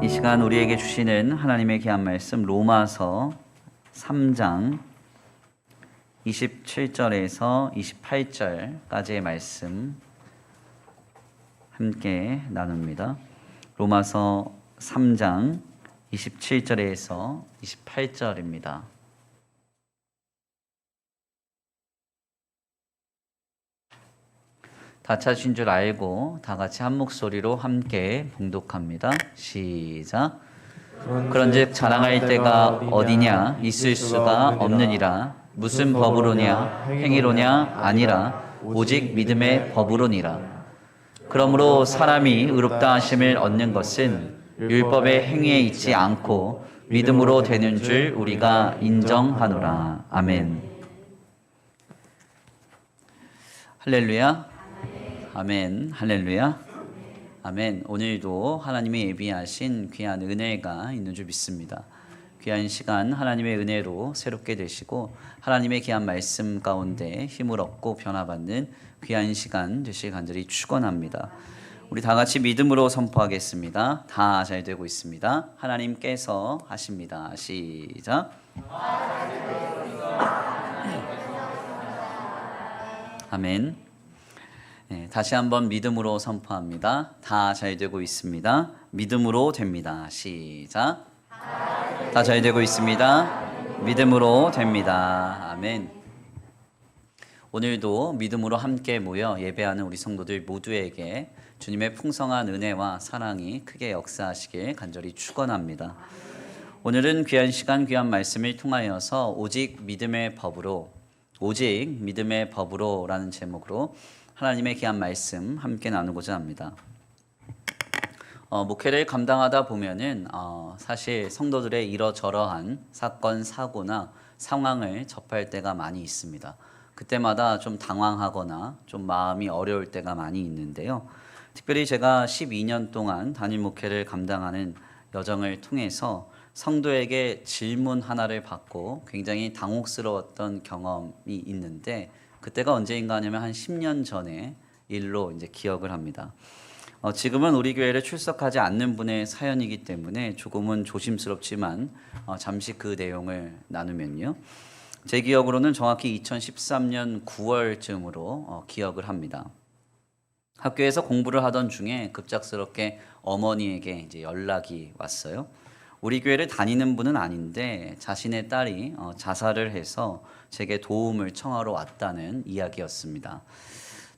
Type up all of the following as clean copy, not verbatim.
이 시간 우리에게 주시는 하나님의 귀한 말씀 로마서 3장 27절에서 28절까지의 말씀 함께 나눕니다. 로마서 3장 27절에서 28절입니다. 다 찾으신 줄 알고 다 같이 한 목소리로 함께 봉독합니다. 시작. 그런즉 자랑할 때가 어디냐 있을 수가 없느니라. 무슨 법으로냐 행위로냐 아니라 오직 믿음의 법으로니라. 그러므로 사람이 의롭다 하심을 얻는 것은 율법의 행위에 있지 않고 믿음으로 되는 줄 우리가 인정하노라. 아멘. 할렐루야. 아멘. 할렐루야. 아멘. 오늘도 하나님이 예비하신 귀한 은혜가 있는 줄 믿습니다. 귀한 시간 하나님의 은혜로 새롭게 되시고 하나님의 귀한 말씀 가운데 힘을 얻고 변화받는 귀한 시간 되실 간절히 축원합니다. 우리 다 같이 믿음으로 선포하겠습니다. 다 잘 되고 있습니다. 하나님께서 하십니다. 시작. 아멘. 네, 다시 한번 믿음으로 선포합니다. 다 잘 되고 있습니다. 믿음으로 됩니다. 시작. 다 잘 되고 있습니다. 믿음으로 됩니다. 아멘. 오늘도 믿음으로 함께 모여 예배하는 우리 성도들 모두에게 주님의 풍성한 은혜와 사랑이 크게 역사하시길 간절히 축원합니다. 오늘은 귀한 시간 귀한 말씀을 통하여서 오직 믿음의 법으로라는 제목으로 하나님의 귀한 말씀 함께 나누고자 합니다. 목회를 감당하다 보면은 사실 성도들의 이러저러한 사건, 사고나 상황을 접할 때가 많이 있습니다. 그때마다 좀 당황하거나 좀 마음이 어려울 때가 많이 있는데요. 특별히 제가 12년 동안 단임 목회를 감당하는 여정을 통해서 성도에게 질문 하나를 받고 굉장히 당혹스러웠던 경험이 있는데 그때가 언제인가 하냐면 한 10년 전의 일로 이제 기억을 합니다. 지금은 우리 교회를 출석하지 않는 분의 사연이기 때문에 조금은 조심스럽지만 잠시 그 내용을 나누면요. 제 기억으로는 정확히 2013년 9월쯤으로 기억을 합니다. 학교에서 공부를 하던 중에 급작스럽게 어머니에게 이제 연락이 왔어요. 우리 교회를 다니는 분은 아닌데 자신의 딸이 자살을 해서 제게 도움을 청하러 왔다는 이야기였습니다.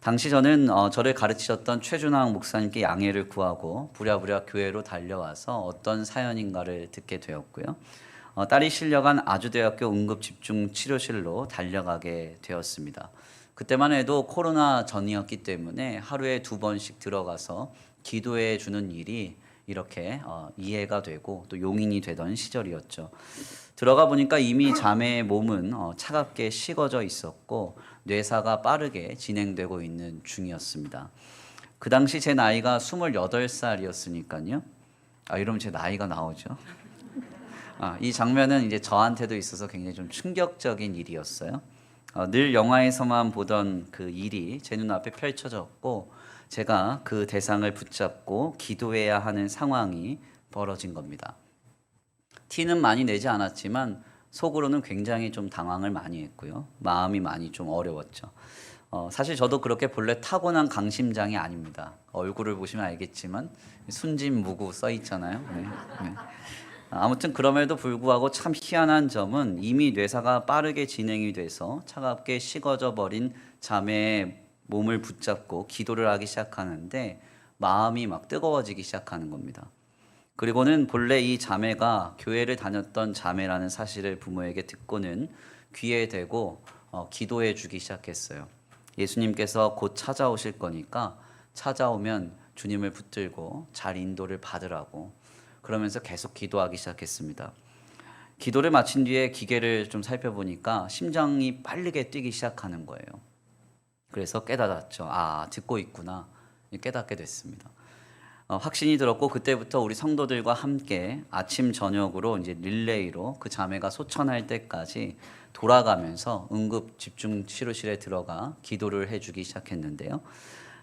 당시 저는 저를 가르치셨던 최준왕 목사님께 양해를 구하고 부랴부랴 교회로 달려와서 어떤 사연인가를 듣게 되었고요. 딸이 실려간 아주대학교 응급집중치료실로 달려가게 되었습니다. 그때만 해도 코로나 전이었기 때문에 하루에 2번씩 들어가서 기도해 주는 일이 이렇게 이해가 되고 또 용인이 되던 시절이었죠. 들어가 보니까 이미 자매의 몸은 차갑게 식어져 있었고 뇌사가 빠르게 진행되고 있는 중이었습니다. 그 당시 제 나이가 28살이었으니까요. 이러면 제 나이가 나오죠. 이 장면은 이제 저한테도 있어서 굉장히 좀 충격적인 일이었어요. 늘 영화에서만 보던 그 일이 제 눈앞에 펼쳐졌고 제가 그 대상을 붙잡고 기도해야 하는 상황이 벌어진 겁니다. 티는 많이 내지 않았지만 속으로는 굉장히 좀 당황을 많이 했고요. 마음이 많이 좀 어려웠죠. 사실 저도 그렇게 본래 타고난 강심장이 아닙니다. 얼굴을 보시면 알겠지만 순진무구 써 있잖아요. 네. 아무튼 그럼에도 불구하고 참 희한한 점은 이미 뇌사가 빠르게 진행이 돼서 차갑게 식어져 버린 자매의 몸을 붙잡고 기도를 하기 시작하는데 마음이 막 뜨거워지기 시작하는 겁니다. 그리고는 본래 이 자매가 교회를 다녔던 자매라는 사실을 부모에게 듣고는 귀에 대고 기도해 주기 시작했어요. 예수님께서 곧 찾아오실 거니까 찾아오면 주님을 붙들고 잘 인도를 받으라고 그러면서 계속 기도하기 시작했습니다. 기도를 마친 뒤에 기계를 좀 살펴보니까 심장이 빠르게 뛰기 시작하는 거예요. 그래서 깨달았죠. 듣고 있구나. 깨닫게 됐습니다. 확신이 들었고 그때부터 우리 성도들과 함께 아침 저녁으로 이제 릴레이로 그 자매가 소천할 때까지 돌아가면서 응급 집중 치료실에 들어가 기도를 해주기 시작했는데요.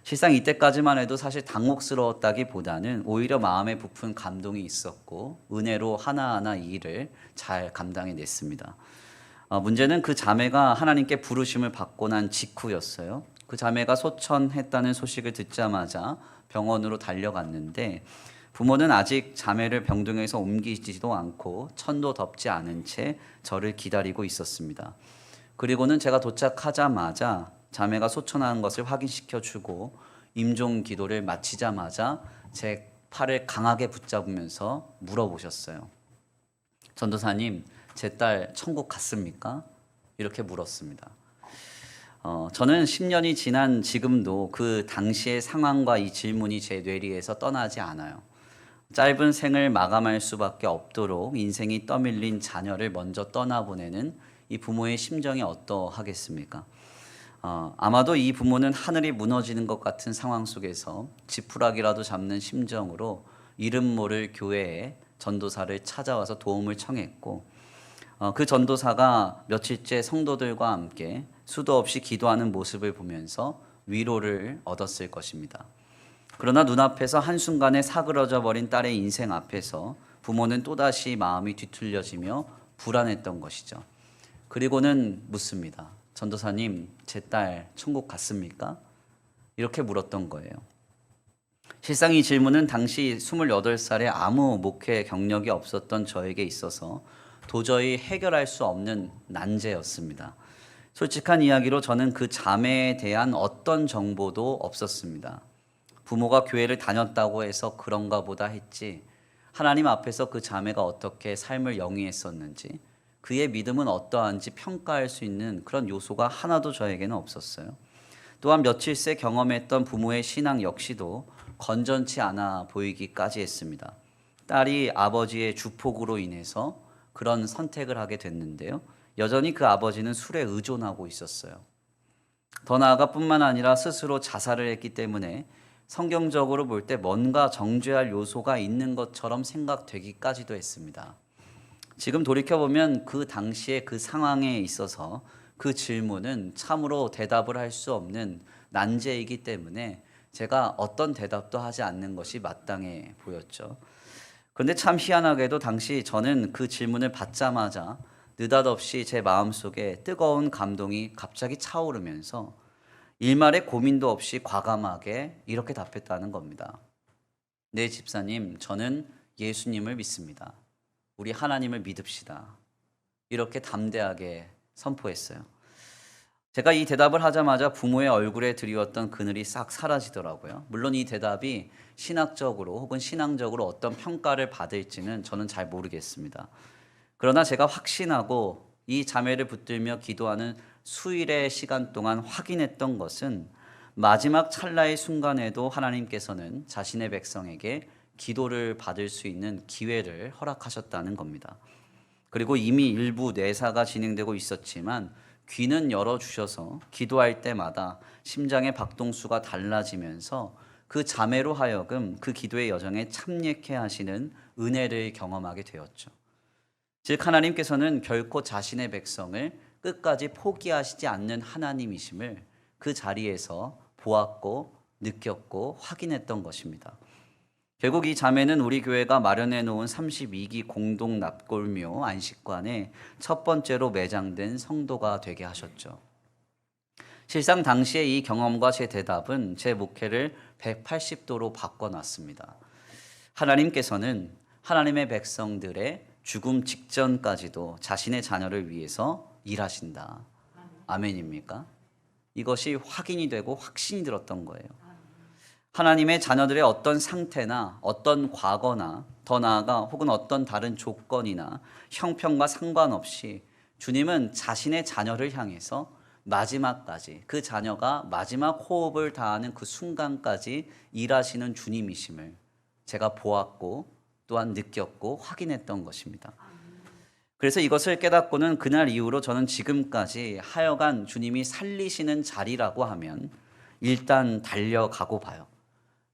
실상 이때까지만 해도 사실 당혹스러웠다기보다는 오히려 마음에 부푼 감동이 있었고 은혜로 하나하나 이 일을 잘 감당해냈습니다. 문제는 그 자매가 하나님께 부르심을 받고 난 직후였어요. 그 자매가 소천했다는 소식을 듣자마자 병원으로 달려갔는데 부모는 아직 자매를 병동에서 옮기지도 않고 천도 덮지 않은 채 저를 기다리고 있었습니다. 그리고는 제가 도착하자마자 자매가 소천한 것을 확인시켜주고 임종 기도를 마치자마자 제 팔을 강하게 붙잡으면서 물어보셨어요. 전도사님, 제 딸 천국 갔습니까? 이렇게 물었습니다. 저는 10년이 지난 지금도 그 당시의 상황과 이 질문이 제 뇌리에서 떠나지 않아요. 짧은 생을 마감할 수밖에 없도록 인생이 떠밀린 자녀를 먼저 떠나보내는 이 부모의 심정이 어떠하겠습니까? 아마도 이 부모는 하늘이 무너지는 것 같은 상황 속에서 지푸라기라도 잡는 심정으로 이름 모를 교회에 전도사를 찾아와서 도움을 청했고 그 전도사가 며칠째 성도들과 함께 수도 없이 기도하는 모습을 보면서 위로를 얻었을 것입니다. 그러나 눈앞에서 한순간에 사그러져 버린 딸의 인생 앞에서 부모는 또다시 마음이 뒤틀려지며 불안했던 것이죠. 그리고는 묻습니다. 전도사님, 제 딸 천국 갔습니까? 이렇게 물었던 거예요. 실상 이 질문은 당시 28살에 아무 목회 경력이 없었던 저에게 있어서 도저히 해결할 수 없는 난제였습니다. 솔직한 이야기로 저는 그 자매에 대한 어떤 정보도 없었습니다. 부모가 교회를 다녔다고 해서 그런가 보다 했지 하나님 앞에서 그 자매가 어떻게 삶을 영위했었는지 그의 믿음은 어떠한지 평가할 수 있는 그런 요소가 하나도 저에게는 없었어요. 또한 며칠 새 경험했던 부모의 신앙 역시도 건전치 않아 보이기까지 했습니다. 딸이 아버지의 주폭으로 인해서 그런 선택을 하게 됐는데요. 여전히 그 아버지는 술에 의존하고 있었어요. 더 나아가 뿐만 아니라 스스로 자살을 했기 때문에 성경적으로 볼 때 뭔가 정죄할 요소가 있는 것처럼 생각되기까지도 했습니다. 지금 돌이켜보면 그 당시에 그 상황에 있어서 그 질문은 참으로 대답을 할 수 없는 난제이기 때문에 제가 어떤 대답도 하지 않는 것이 마땅해 보였죠. 그런데 참 희한하게도 당시 저는 그 질문을 받자마자 느닷없이 제 마음속에 뜨거운 감동이 갑자기 차오르면서 일말의 고민도 없이 과감하게 이렇게 답했다는 겁니다. 네, 집사님, 저는 예수님을 믿습니다. 우리 하나님을 믿읍시다. 이렇게 담대하게 선포했어요. 제가 이 대답을 하자마자 부모의 얼굴에 드리웠던 그늘이 싹 사라지더라고요. 물론 이 대답이 신학적으로 혹은 신앙적으로 어떤 평가를 받을지는 저는 잘 모르겠습니다. 그러나 제가 확신하고 이 자매를 붙들며 기도하는 수일의 시간 동안 확인했던 것은 마지막 찰나의 순간에도 하나님께서는 자신의 백성에게 기도를 받을 수 있는 기회를 허락하셨다는 겁니다. 그리고 이미 일부 내사가 진행되고 있었지만 귀는 열어주셔서 기도할 때마다 심장의 박동수가 달라지면서 그 자매로 하여금 그 기도의 여정에 참여케 하시는 은혜를 경험하게 되었죠. 즉 하나님께서는 결코 자신의 백성을 끝까지 포기하시지 않는 하나님이심을 그 자리에서 보았고 느꼈고 확인했던 것입니다. 결국 이 자매는 우리 교회가 마련해 놓은 32기 공동 납골묘 안식관에 첫 번째로 매장된 성도가 되게 하셨죠. 실상 당시에 이 경험과 제 대답은 제 목회를 180도로 바꿔놨습니다. 하나님께서는 하나님의 백성들의 죽음 직전까지도 자신의 자녀를 위해서 일하신다. 아멘입니까? 이것이 확인이 되고 확신이 들었던 거예요. 하나님의 자녀들의 어떤 상태나 어떤 과거나 더 나아가 혹은 어떤 다른 조건이나 형편과 상관없이 주님은 자신의 자녀를 향해서 마지막까지 그 자녀가 마지막 호흡을 다하는 그 순간까지 일하시는 주님이심을 제가 보았고 또한 느꼈고 확인했던 것입니다. 그래서 이것을 깨닫고는 그날 이후로 저는 지금까지 하여간 주님이 살리시는 자리라고 하면 일단 달려가고 봐요.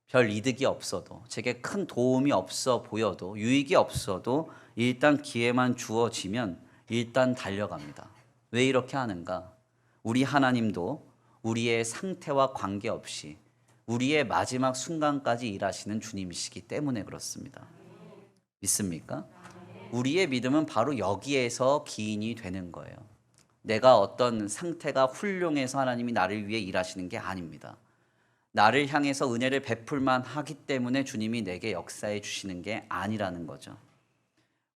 별 이득이 없어도 제게 큰 도움이 없어 보여도 유익이 없어도 일단 기회만 주어지면 일단 달려갑니다. 왜 이렇게 하는가? 우리 하나님도 우리의 상태와 관계없이 우리의 마지막 순간까지 일하시는 주님이시기 때문에 그렇습니다. 믿습니까? 우리의 믿음은 바로 여기에서 기인이 되는 거예요. 내가 어떤 상태가 훌륭해서 하나님이 나를 위해 일하시는 게 아닙니다. 나를 향해서 은혜를 베풀만 하기 때문에 주님이 내게 역사해 주시는 게 아니라는 거죠.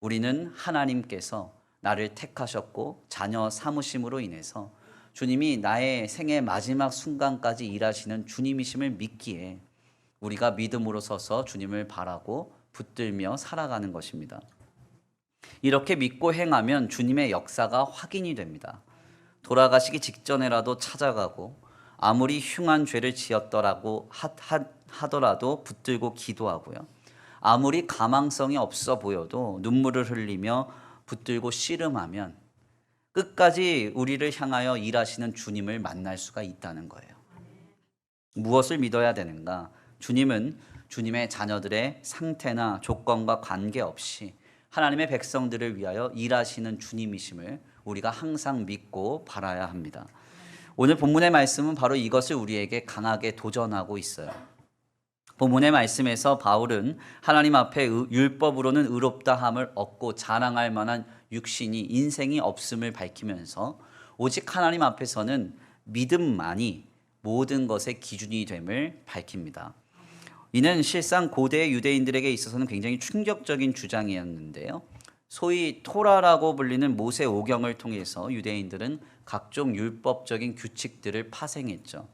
우리는 하나님께서 나를 택하셨고 자녀 삼으심으로 인해서 주님이 나의 생의 마지막 순간까지 일하시는 주님이심을 믿기에 우리가 믿음으로 서서 주님을 바라고 붙들며 살아가는 것입니다. 이렇게 믿고 행하면 주님의 역사가 확인이 됩니다. 돌아가시기 직전에라도 찾아가고 아무리 흉한 죄를 지었더라고 하더라도 붙들고 기도하고요. 아무리 가망성이 없어 보여도 눈물을 흘리며 붙들고 씨름하면 끝까지 우리를 향하여 일하시는 주님을 만날 수가 있다는 거예요. 무엇을 믿어야 되는가? 주님은 주님의 자녀들의 상태나 조건과 관계없이 하나님의 백성들을 위하여 일하시는 주님이심을 우리가 항상 믿고 바라야 합니다. 오늘 본문의 말씀은 바로 이것을 우리에게 강하게 도전하고 있어요. 본문의 말씀에서 바울은 하나님 앞에 율법으로는 의롭다함을 얻고 자랑할 만한 육신이 인생이 없음을 밝히면서 오직 하나님 앞에서는 믿음만이 모든 것의 기준이 됨을 밝힙니다. 이는 실상 고대 유대인들에게 있어서는 굉장히 충격적인 주장이었는데요. 소위 토라라고 불리는 모세 오경을 통해서 유대인들은 각종 율법적인 규칙들을 파생했죠.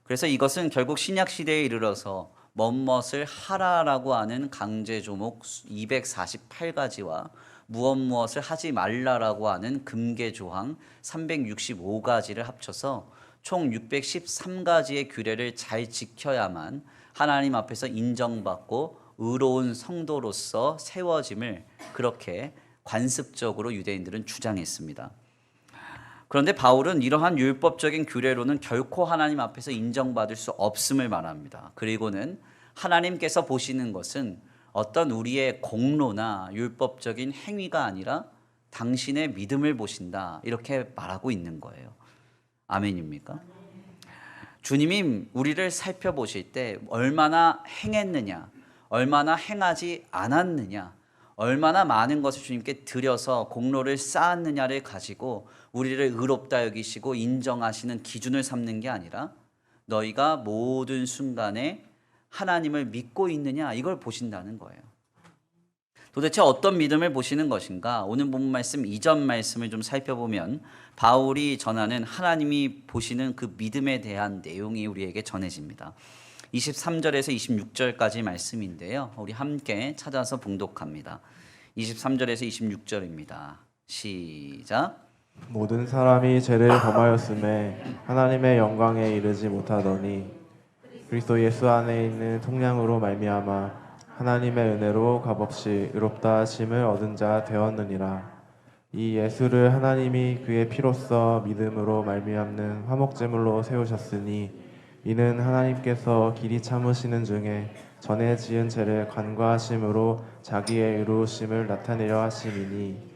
그래서 이것은 결국 신약 시대에 이르러서 멋을 하라라고 하는 강제 조목 248가지와 무엇을 하지 말라라고 하는 금계 조항 365가지를 합쳐서 총 613가지의 규례를 잘 지켜야만 하나님 앞에서 인정받고 의로운 성도로서 세워짐을 그렇게 관습적으로 유대인들은 주장했습니다. 그런데 바울은 이러한 율법적인 규례로는 결코 하나님 앞에서 인정받을 수 없음을 말합니다. 그리고는 하나님께서 보시는 것은 어떤 우리의 공로나 율법적인 행위가 아니라 당신의 믿음을 보신다, 이렇게 말하고 있는 거예요. 아멘입니까? 주님이 우리를 살펴보실 때 얼마나 행했느냐, 얼마나 행하지 않았느냐, 얼마나 많은 것을 주님께 드려서 공로를 쌓았느냐를 가지고 우리를 의롭다 여기시고 인정하시는 기준을 삼는 게 아니라 너희가 모든 순간에 하나님을 믿고 있느냐, 이걸 보신다는 거예요. 도대체 어떤 믿음을 보시는 것인가? 오늘 본문 말씀 이전 말씀을 좀 살펴보면 바울이 전하는 하나님이 보시는 그 믿음에 대한 내용이 우리에게 전해집니다. 23절에서 26절까지 말씀인데요. 우리 함께 찾아서 봉독합니다. 23절에서 26절입니다. 시작. 모든 사람이 죄를 범하였음에 하나님의 영광에 이르지 못하더니 그리스도 예수 안에 있는 통량으로 말미암아 하나님의 은혜로 값없이 의롭다 하심을 얻은 자 되었느니라. 이 예수를 하나님이 그의 피로써 믿음으로 말미암는 화목제물로 세우셨으니 이는 하나님께서 길이 참으시는 중에 전에 지은 죄를 간과하심으로 자기의 의로우심을 나타내려 하심이니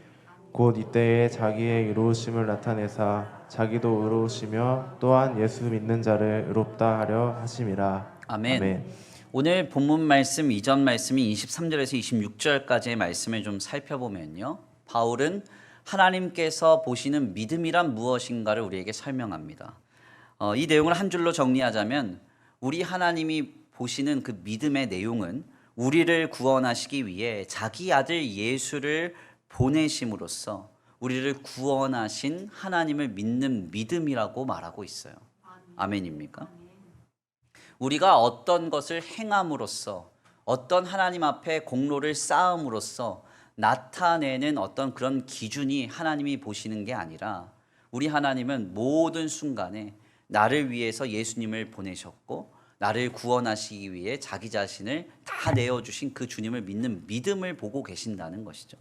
곧 이때에 자기의 의로우심을 나타내사 자기도 의로우시며 또한 예수 믿는 자를 의롭다 하려 하심이라. 아멘. 아멘. 오늘 본문 말씀 이전 말씀이 23절에서 26절까지의 말씀을 좀 살펴보면요, 바울은 하나님께서 보시는 믿음이란 무엇인가를 우리에게 설명합니다. 이 내용을 한 줄로 정리하자면 우리 하나님이 보시는 그 믿음의 내용은 우리를 구원하시기 위해 자기 아들 예수를 보내심으로써 우리를 구원하신 하나님을 믿는 믿음이라고 말하고 있어요. 아멘입니까? 우리가 어떤 것을 행함으로써 어떤 하나님 앞에 공로를 쌓음으로써 나타내는 어떤 그런 기준이 하나님이 보시는 게 아니라 우리 하나님은 모든 순간에 나를 위해서 예수님을 보내셨고 나를 구원하시기 위해 자기 자신을 다 내어주신 그 주님을 믿는 믿음을 보고 계신다는 것이죠.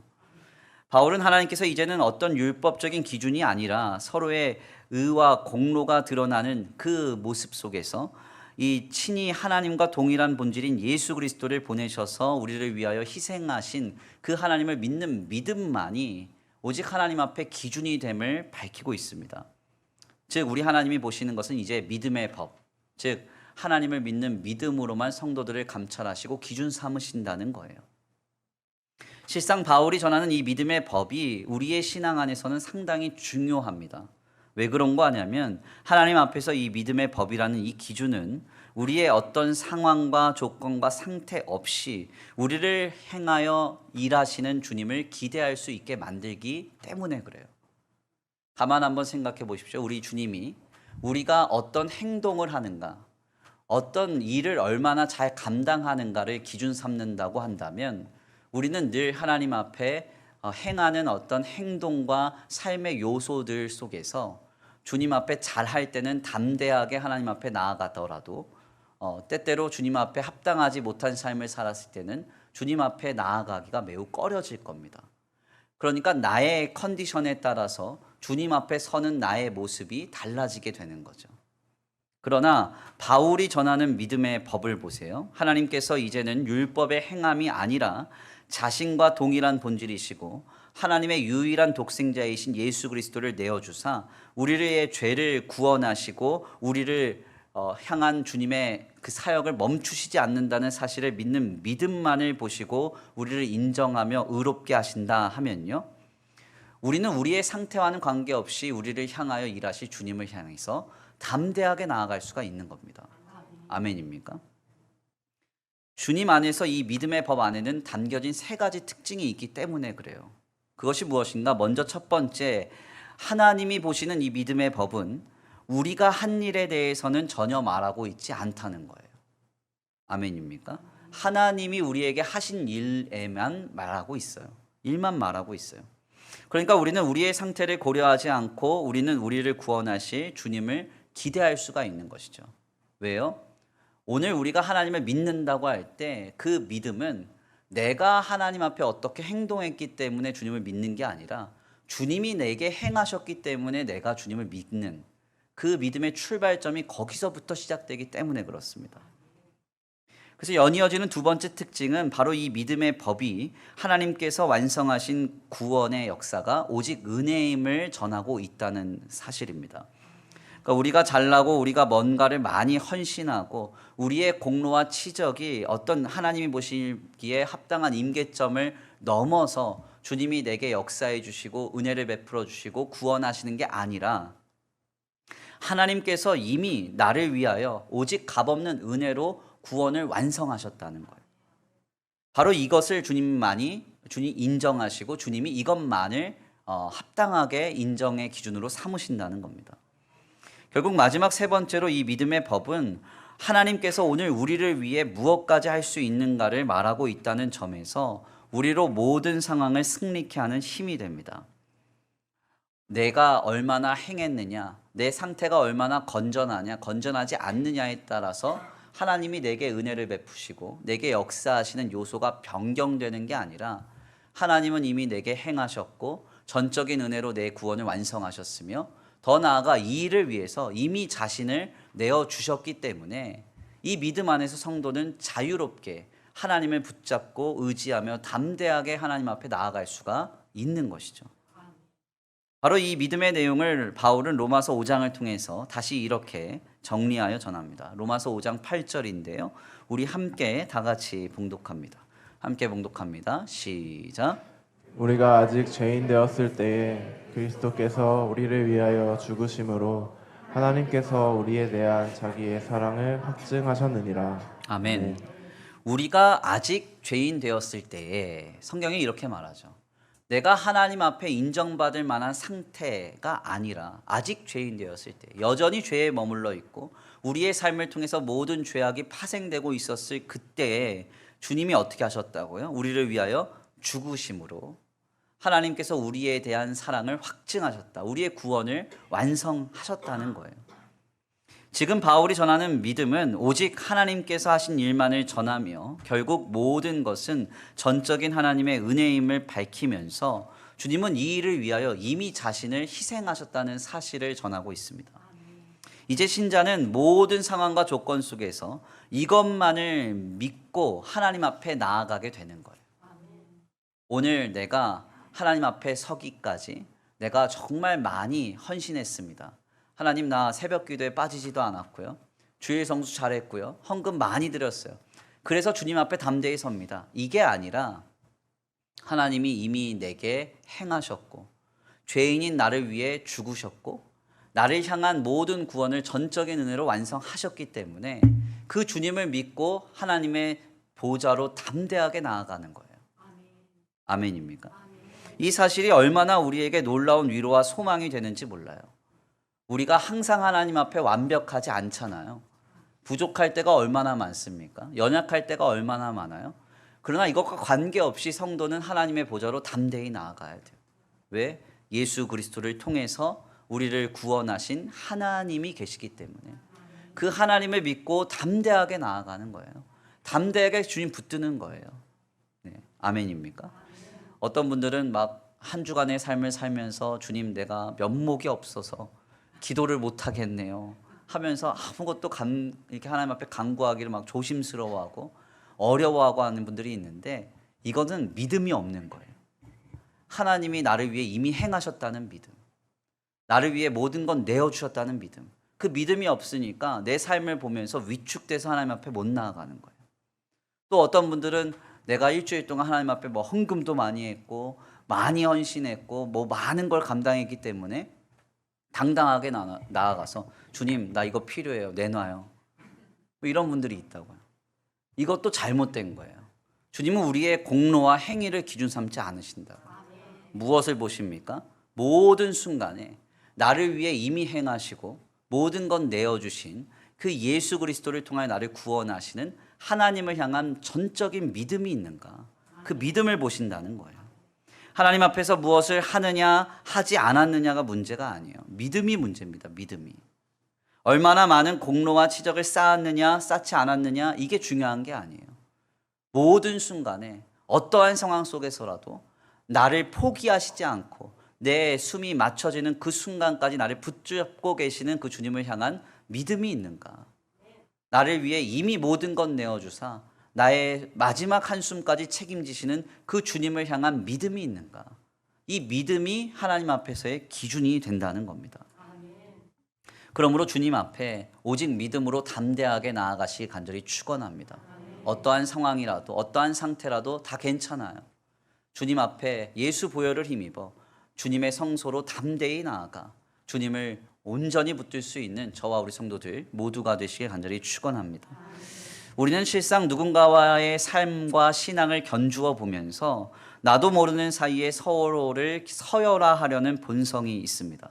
바울은 하나님께서 이제는 어떤 율법적인 기준이 아니라 서로의 의와 공로가 드러나는 그 모습 속에서 이 친히 하나님과 동일한 본질인 예수 그리스도를 보내셔서 우리를 위하여 희생하신 그 하나님을 믿는 믿음만이 오직 하나님 앞에 기준이 됨을 밝히고 있습니다. 즉 우리 하나님이 보시는 것은 이제 믿음의 법, 즉 하나님을 믿는 믿음으로만 성도들을 감찰하시고 기준 삼으신다는 거예요. 실상 바울이 전하는 이 믿음의 법이 우리의 신앙 안에서는 상당히 중요합니다. 왜 그런 거 아냐면 하나님 앞에서 이 믿음의 법이라는 이 기준은 우리의 어떤 상황과 조건과 상태 없이 우리를 행하여 일하시는 주님을 기대할 수 있게 만들기 때문에 그래요. 가만 한번 생각해 보십시오. 우리 주님이 우리가 어떤 행동을 하는가, 어떤 일을 얼마나 잘 감당하는가를 기준 삼는다고 한다면 우리는 늘 하나님 앞에 행하는 어떤 행동과 삶의 요소들 속에서 주님 앞에 잘할 때는 담대하게 하나님 앞에 나아가더라도 때때로 주님 앞에 합당하지 못한 삶을 살았을 때는 주님 앞에 나아가기가 매우 꺼려질 겁니다. 그러니까 나의 컨디션에 따라서 주님 앞에 서는 나의 모습이 달라지게 되는 거죠. 그러나 바울이 전하는 믿음의 법을 보세요. 하나님께서 이제는 율법의 행함이 아니라 자신과 동일한 본질이시고 하나님의 유일한 독생자이신 예수 그리스도를 내어주사 우리의 죄를 구원하시고 우리를 향한 주님의 그 사역을 멈추시지 않는다는 사실을 믿는 믿음만을 보시고 우리를 인정하며 의롭게 하신다 하면요, 우리는 우리의 상태와는 관계없이 우리를 향하여 일하실 주님을 향해서 담대하게 나아갈 수가 있는 겁니다. 아멘입니까? 주님 안에서 이 믿음의 법 안에는 담겨진 세 가지 특징이 있기 때문에 그래요. 그것이 무엇인가? 먼저 첫 번째, 하나님이 보시는 이 믿음의 법은 우리가 한 일에 대해서는 전혀 말하고 있지 않다는 거예요. 아멘입니까? 하나님이 우리에게 하신 일에만 말하고 있어요. 일만 말하고 있어요. 그러니까 우리는 우리의 상태를 고려하지 않고 우리는 우리를 구원하실 주님을 기대할 수가 있는 것이죠. 왜요? 오늘 우리가 하나님을 믿는다고 할 때 그 믿음은 내가 하나님 앞에 어떻게 행동했기 때문에 주님을 믿는 게 아니라 주님이 내게 행하셨기 때문에 내가 주님을 믿는 그 믿음의 출발점이 거기서부터 시작되기 때문에 그렇습니다. 그래서 연이어지는 두 번째 특징은 바로 이 믿음의 법이 하나님께서 완성하신 구원의 역사가 오직 은혜임을 전하고 있다는 사실입니다. 그러니까 우리가 잘나고 우리가 뭔가를 많이 헌신하고 우리의 공로와 치적이 어떤 하나님이 보시기에 합당한 임계점을 넘어서 주님이 내게 역사해 주시고 은혜를 베풀어 주시고 구원하시는 게 아니라 하나님께서 이미 나를 위하여 오직 값없는 은혜로 구원을 완성하셨다는 거예요. 바로 이것을 주님이 인정하시고 주님이 이것만을 합당하게 인정의 기준으로 삼으신다는 겁니다. 결국 마지막 세 번째로 이 믿음의 법은 하나님께서 오늘 우리를 위해 무엇까지 할 수 있는가를 말하고 있다는 점에서 우리로 모든 상황을 승리케 하는 힘이 됩니다. 내가 얼마나 행했느냐, 내 상태가 얼마나 건전하냐, 건전하지 않느냐에 따라서 하나님이 내게 은혜를 베푸시고 내게 역사하시는 요소가 변경되는 게 아니라 하나님은 이미 내게 행하셨고 전적인 은혜로 내 구원을 완성하셨으며 더 나아가 이 일을 위해서 이미 자신을 내어주셨기 때문에 이 믿음 안에서 성도는 자유롭게 하나님을 붙잡고 의지하며 담대하게 하나님 앞에 나아갈 수가 있는 것이죠. 바로 이 믿음의 내용을 바울은 로마서 5장을 통해서 다시 이렇게 정리하여 전합니다. 로마서 5장 8절인데요. 우리 함께 다 같이 봉독합니다. 함께 봉독합니다. 시작. 우리가 아직 죄인 되었을 때에 그리스도께서 우리를 위하여 죽으심으로 하나님께서 우리에 대한 자기의 사랑을 확증하셨느니라. 아멘. 우리가 아직 죄인 되었을 때에 성경이 이렇게 말하죠. 내가 하나님 앞에 인정받을 만한 상태가 아니라 아직 죄인 되었을 때, 여전히 죄에 머물러 있고 우리의 삶을 통해서 모든 죄악이 파생되고 있었을 그때에 주님이 어떻게 하셨다고요? 우리를 위하여 죽으심으로 하나님께서 우리에 대한 사랑을 확증하셨다. 우리의 구원을 완성하셨다는 거예요. 지금 바울이 전하는 믿음은 오직 하나님께서 하신 일만을 전하며 결국 모든 것은 전적인 하나님의 은혜임을 밝히면서 주님은 이 일을 위하여 이미 자신을 희생하셨다는 사실을 전하고 있습니다. 이제 신자는 모든 상황과 조건 속에서 이것만을 믿고 하나님 앞에 나아가게 되는 거예요. 오늘 내가 하나님 앞에 서기까지 내가 정말 많이 헌신했습니다. 하나님, 나 새벽 기도에 빠지지도 않았고요. 주일 성수 잘했고요. 헌금 많이 드렸어요. 그래서 주님 앞에 담대히 섭니다. 이게 아니라 하나님이 이미 내게 행하셨고 죄인인 나를 위해 죽으셨고 나를 향한 모든 구원을 전적인 은혜로 완성하셨기 때문에 그 주님을 믿고 하나님의 보좌로 담대하게 나아가는 거예요. 아멘입니까? 이 사실이 얼마나 우리에게 놀라운 위로와 소망이 되는지 몰라요. 우리가 항상 하나님 앞에 완벽하지 않잖아요. 부족할 때가 얼마나 많습니까? 연약할 때가 얼마나 많아요? 그러나 이것과 관계없이 성도는 하나님의 보좌로 담대히 나아가야 돼요. 왜? 예수 그리스도를 통해서 우리를 구원하신 하나님이 계시기 때문에 그 하나님을 믿고 담대하게 나아가는 거예요. 담대하게 주님 붙드는 거예요. 네. 아멘입니까? 어떤 분들은 막 한 주간의 삶을 살면서 주님 내가 면목이 없어서 기도를 못 하겠네요 하면서 아무것도 이렇게 하나님 앞에 간구하기를 막 조심스러워하고 어려워하고 하는 분들이 있는데 이거는 믿음이 없는 거예요. 하나님이 나를 위해 이미 행하셨다는 믿음, 나를 위해 모든 건 내어주셨다는 믿음, 그 믿음이 없으니까 내 삶을 보면서 위축돼서 하나님 앞에 못 나아가는 거예요. 또 어떤 분들은 내가 일주일 동안 하나님 앞에 뭐 헌금도 많이 했고 많이 헌신했고 뭐 많은 걸 감당했기 때문에 당당하게 나아가서 주님 나 이거 필요해요 내놔요 뭐 이런 분들이 있다고요. 이것도 잘못된 거예요. 주님은 우리의 공로와 행위를 기준 삼지 않으신다고. 무엇을 보십니까? 모든 순간에 나를 위해 이미 행하시고 모든 건 내어주신 그 예수 그리스도를 통하여 나를 구원하시는 하나님을 향한 전적인 믿음이 있는가, 그 믿음을 보신다는 거예요. 하나님 앞에서 무엇을 하느냐 하지 않았느냐가 문제가 아니에요. 믿음이 문제입니다. 믿음이. 얼마나 많은 공로와 치적을 쌓았느냐 쌓지 않았느냐 이게 중요한 게 아니에요. 모든 순간에 어떠한 상황 속에서라도 나를 포기하시지 않고 내 숨이 맞춰지는 그 순간까지 나를 붙잡고 계시는 그 주님을 향한 믿음이 있는가, 나를 위해 이미 모든 건 내어주사 나의 마지막 한숨까지 책임지시는 그 주님을 향한 믿음이 있는가, 이 믿음이 하나님 앞에서의 기준이 된다는 겁니다. 그러므로 주님 앞에 오직 믿음으로 담대하게 나아가시기 간절히 축원합니다. 어떠한 상황이라도 어떠한 상태라도 다 괜찮아요. 주님 앞에 예수 보혈을 힘입어 주님의 성소로 담대히 나아가 주님을 온전히 붙들 수 있는 저와 우리 성도들 모두가 되시길 간절히 축원합니다. 우리는 실상 누군가와의 삶과 신앙을 견주어 보면서 나도 모르는 사이에 서로를 서열화하려는 본성이 있습니다.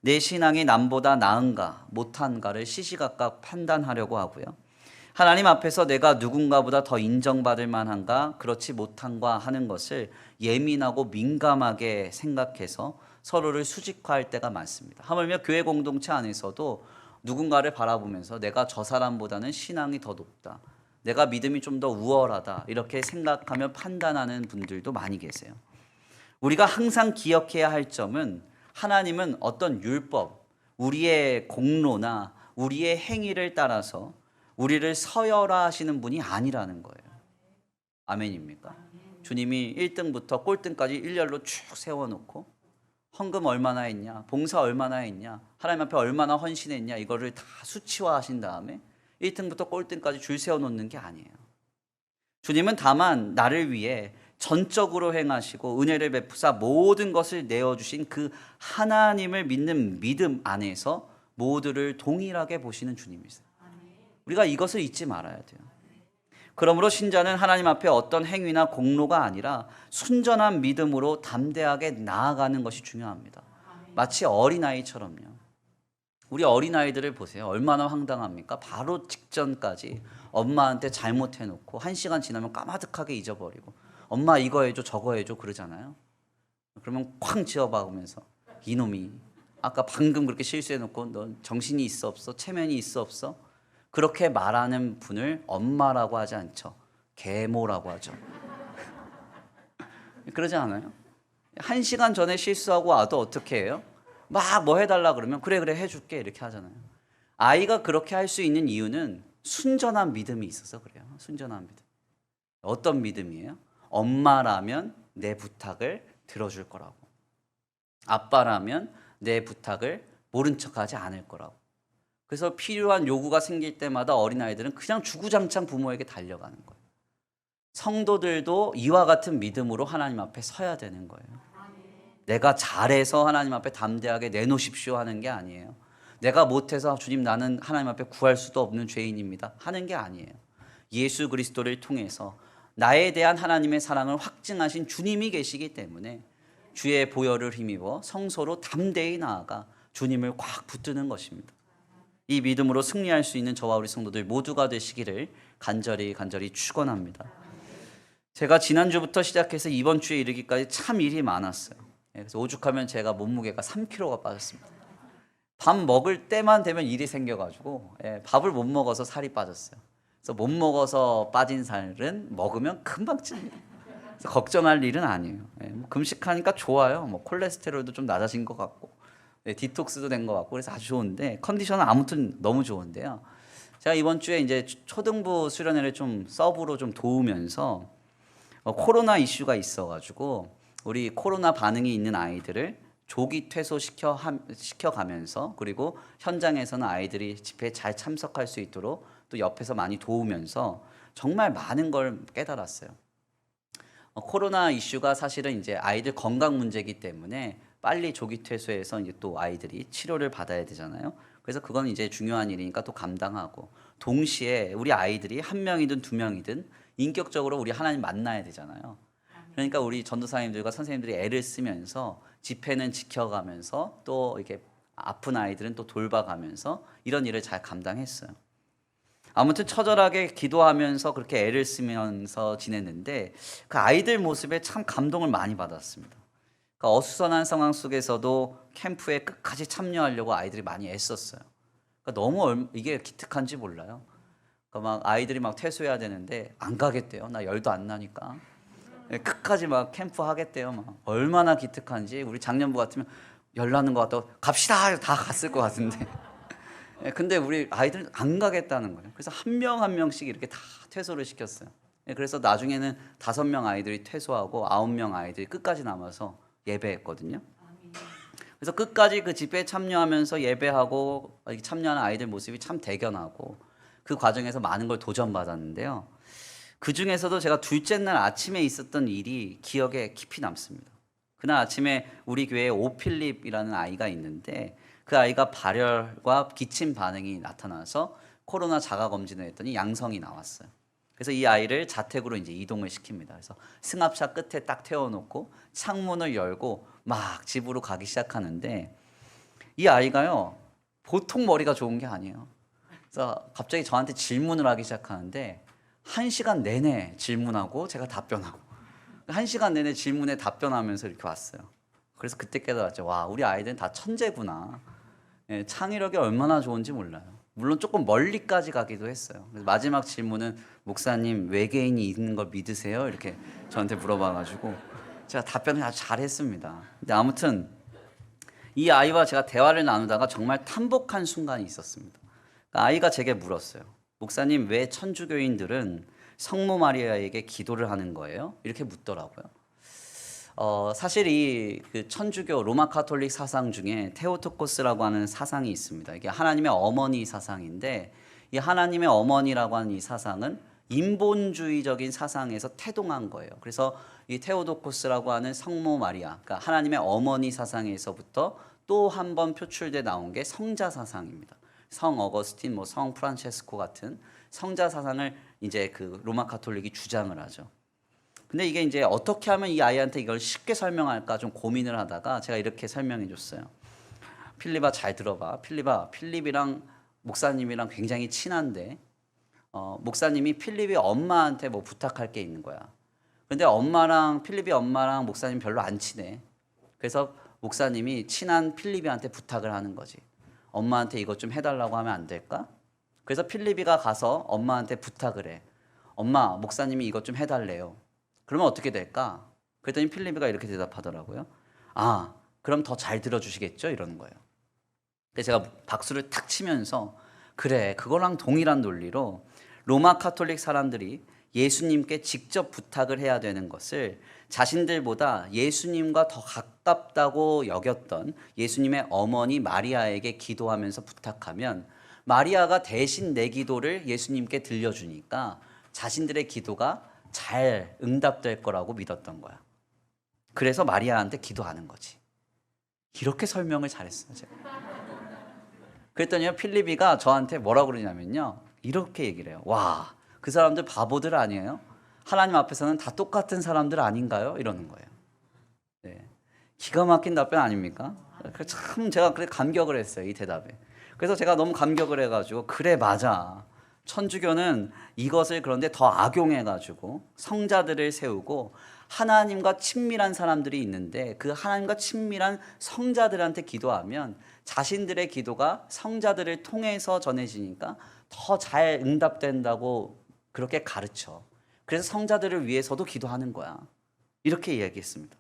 내 신앙이 남보다 나은가 못한가를 시시각각 판단하려고 하고요. 하나님 앞에서 내가 누군가보다 더 인정받을 만한가 그렇지 못한가 하는 것을 예민하고 민감하게 생각해서 서로를 수직화할 때가 많습니다. 하물며 교회 공동체 안에서도 누군가를 바라보면서 내가 저 사람보다는 신앙이 더 높다, 내가 믿음이 좀 더 우월하다 이렇게 생각하며 판단하는 분들도 많이 계세요. 우리가 항상 기억해야 할 점은 하나님은 어떤 율법, 우리의 공로나 우리의 행위를 따라서 우리를 서열화하시는 분이 아니라는 거예요. 아멘입니까? 주님이 1등부터 꼴등까지 일렬로 쭉 세워놓고 헌금 얼마나 했냐, 봉사 얼마나 했냐, 하나님 앞에 얼마나 헌신했냐 이거를 다 수치화하신 다음에 1등부터 꼴등까지 줄 세워놓는 게 아니에요. 주님은 다만 나를 위해 전적으로 행하시고 은혜를 베푸사 모든 것을 내어주신 그 하나님을 믿는 믿음 안에서 모두를 동일하게 보시는 주님이세요. 우리가 이것을 잊지 말아야 돼요. 그러므로 신자는 하나님 앞에 어떤 행위나 공로가 아니라 순전한 믿음으로 담대하게 나아가는 것이 중요합니다. 마치 어린아이처럼요. 우리 어린아이들을 보세요. 얼마나 황당합니까? 바로 직전까지 엄마한테 잘못해놓고 1시간 지나면 까마득하게 잊어버리고 엄마 이거 해줘 저거 해줘 그러잖아요. 그러면 쾅 지어박으면서 이놈이 아까 방금 그렇게 실수해놓고 넌 정신이 있어 없어? 체면이 있어 없어? 그렇게 말하는 분을 엄마라고 하지 않죠. 계모라고 하죠. 그러지 않아요? 1시간 전에 실수하고 와도 어떻게 해요? 막 뭐 해달라 그러면 그래 해줄게 이렇게 하잖아요. 아이가 그렇게 할 수 있는 이유는 순전한 믿음이 있어서 그래요. 순전한 믿음. 어떤 믿음이에요? 엄마라면 내 부탁을 들어줄 거라고, 아빠라면 내 부탁을 모른 척하지 않을 거라고. 그래서 필요한 요구가 생길 때마다 어린아이들은 그냥 주구장창 부모에게 달려가는 거예요. 성도들도 이와 같은 믿음으로 하나님 앞에 서야 되는 거예요. 내가 잘해서 하나님 앞에 담대하게 내놓으십시오 하는 게 아니에요. 내가 못해서 주님 나는 하나님 앞에 구할 수도 없는 죄인입니다 하는 게 아니에요. 예수 그리스도를 통해서 나에 대한 하나님의 사랑을 확증하신 주님이 계시기 때문에 주의 보혈을 힘입어 성소로 담대히 나아가 주님을 꽉 붙드는 것입니다. 이 믿음으로 승리할 수 있는 저와 우리 성도들 모두가 되시기를 간절히 축원합니다. 제가 지난주부터 시작해서 이번 주에 이르기까지 참 일이 많았어요. 그래서 오죽하면 제가 몸무게가 3kg가 빠졌습니다. 밥 먹을 때만 되면 일이 생겨가지고 밥을 못 먹어서 살이 빠졌어요. 그래서 못 먹어서 빠진 살은 먹으면 금방 찝니다. 그래서 걱정할 일은 아니에요. 뭐 금식하니까 좋아요. 뭐 콜레스테롤도 좀 낮아진 것 같고 디톡스도 된 것 같고 그래서 아주 좋은데 컨디션은 아무튼 너무 좋은데요. 제가 이번 주에 이제 초등부 수련회를 좀 서브로 좀 도우면서 코로나 이슈가 있어가지고 우리 코로나 반응이 있는 아이들을 조기 퇴소시켜가면서 그리고 현장에서는 아이들이 집회에 잘 참석할 수 있도록 또 옆에서 많이 도우면서 정말 많은 걸 깨달았어요. 코로나 이슈가 사실은 이제 아이들 건강 문제이기 때문에 빨리 조기 퇴소해서 이제 또 아이들이 치료를 받아야 되잖아요. 그래서 그건 이제 중요한 일이니까 또 감당하고 동시에 우리 아이들이 한 명이든 두 명이든 인격적으로 우리 하나님 만나야 되잖아요. 그러니까 우리 전도사님들과 선생님들이 애를 쓰면서 집회는 지켜가면서 또 이렇게 아픈 아이들은 또 돌봐가면서 이런 일을 잘 감당했어요. 아무튼 처절하게 기도하면서 그렇게 애를 쓰면서 지냈는데 그 아이들 모습에 참 감동을 많이 받았습니다. 그러니까 어수선한 상황 속에서도 캠프에 끝까지 참여하려고 아이들이 많이 애썼어요. 그러니까 너무 이게 기특한지 몰라요. 그러니까 막 아이들이 막 퇴소해야 되는데 안 가겠대요. 나 열도 안 나니까. 끝까지 막 캠프 하겠대요. 막 얼마나 기특한지. 우리 작년부 같으면 열 나는 것 같다고 갑시다 다 갔을 것 같은데. 근데 우리 아이들은 안 가겠다는 거예요. 그래서 한 명 한 명씩 이렇게 다 퇴소를 시켰어요. 그래서 나중에는 5명 아이들이 퇴소하고 9명 아이들이 끝까지 남아서 예배했거든요. 그래서 끝까지 그 집회에 참여하면서 예배하고 참여하는 아이들 모습이 참 대견하고 그 과정에서 많은 걸 도전받았는데요. 그 중에서도 제가 둘째 날 아침에 있었던 일이 기억에 깊이 남습니다. 그날 아침에 우리 교회에 오필립이라는 아이가 있는데 그 아이가 발열과 기침 반응이 나타나서 코로나 자가 검진을 했더니 양성이 나왔어요. 그래서 이 아이를 자택으로 이제 이동을 시킵니다. 그래서 승합차 끝에 딱 태워놓고 창문을 열고 막 집으로 가기 시작하는데 이 아이가요 보통 머리가 좋은 게 아니에요. 그래서 갑자기 저한테 질문을 하기 시작하는데 1시간 내내 질문하고 제가 답변하고 1시간 내내 질문에 답변하면서 이렇게 왔어요. 그래서 그때 깨달았죠. 와, 우리 아이들은 다 천재구나. 창의력이 얼마나 좋은지 몰라요. 물론 조금 멀리까지 가기도 했어요. 그래서 마지막 질문은 목사님 외계인이 있는 걸 믿으세요? 이렇게 저한테 물어봐가지고 제가 답변을 아주 잘했습니다. 근데 아무튼 이 아이와 제가 대화를 나누다가 정말 탄복한 순간이 있었습니다. 아이가 제게 물었어요. 목사님 왜 천주교인들은 성모 마리아에게 기도를 하는 거예요? 이렇게 묻더라고요. 사실 그 천주교 로마 카톨릭 사상 중에 테오토코스라고 하는 사상이 있습니다. 이게 하나님의 어머니 사상인데 이 하나님의 어머니라고 하는 이 사상은 인본주의적인 사상에서 태동한 거예요. 그래서 이 테오도코스라고 하는 성모 마리아, 그러니까 하나님의 어머니 사상에서부터 또 한 번 표출돼 나온 게 성자 사상입니다. 성 어거스틴, 성 프란체스코 같은 성자 사상을 이제 그 로마 카톨릭이 주장을 하죠. 근데 이게 이제 어떻게 하면 이 아이한테 이걸 쉽게 설명할까 좀 고민을 하다가 제가 이렇게 설명해 줬어요. 필립아 잘 들어봐. 필립이랑 목사님이랑 굉장히 친한데 목사님이 필립이 엄마한테 뭐 부탁할 게 있는 거야. 근데 필립이 엄마랑 목사님 별로 안 친해. 그래서 목사님이 친한 필립이한테 부탁을 하는 거지. 엄마한테 이것 좀 해달라고 하면 안 될까? 그래서 필립이가 가서 엄마한테 부탁을 해. 엄마, 목사님이 이것 좀 해달래요. 그러면 어떻게 될까? 그랬더니 필립이가 이렇게 대답하더라고요. 아, 그럼 더 잘 들어주시겠죠? 이러는 거예요. 그래서 제가 박수를 탁 치면서 그래, 그거랑 동일한 논리로 로마 카톨릭 사람들이 예수님께 직접 부탁을 해야 되는 것을 자신들보다 예수님과 더 가깝다고 여겼던 예수님의 어머니 마리아에게 기도하면서 부탁하면 마리아가 대신 내 기도를 예수님께 들려주니까 자신들의 기도가 잘 응답될 거라고 믿었던 거야. 그래서 마리아한테 기도하는 거지. 이렇게 설명을 잘했어요, 제가. 그랬더니 필립이가 저한테 뭐라고 그러냐면요, 이렇게 얘기를 해요. 와, 그 사람들 바보들 아니에요? 하나님 앞에서는 다 똑같은 사람들 아닌가요? 이러는 거예요. 네. 기가 막힌 답변 아닙니까? 참 제가 그래 감격을 했어요, 이 대답에. 그래서 제가 너무 감격을 해가지고, 그래, 맞아. 천주교는 이것을 그런데 더 악용해가지고 성자들을 세우고 하나님과 친밀한 사람들이 있는데 그 하나님과 친밀한 성자들한테 기도하면 자신들의 기도가 성자들을 통해서 전해지니까 더 잘 응답된다고 그렇게 가르쳐. 그래서 성자들을 위해서도 기도하는 거야. 이렇게 이야기했습니다.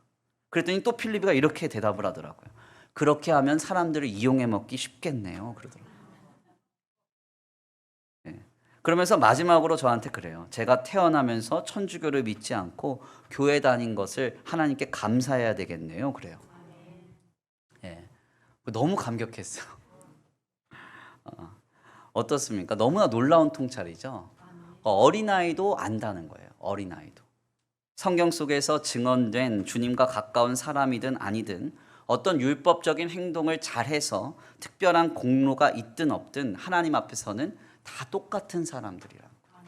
그랬더니 또 필립이가 이렇게 대답을 하더라고요. 그렇게 하면 사람들을 이용해 먹기 쉽겠네요. 그러더라고요. 네. 그러면서 마지막으로 저한테 그래요. 제가 태어나면서 천주교를 믿지 않고 교회 다닌 것을 하나님께 감사해야 되겠네요. 그래요. 네. 너무 감격했어요. 어떻습니까? 너무나 놀라운 통찰이죠. 어린아이도 안다는 거예요. 어린아이도. 성경 속에서 증언된 주님과 가까운 사람이든 아니든 어떤 율법적인 행동을 잘해서 특별한 공로가 있든 없든 하나님 앞에서는 다 똑같은 사람들이라는 거예요.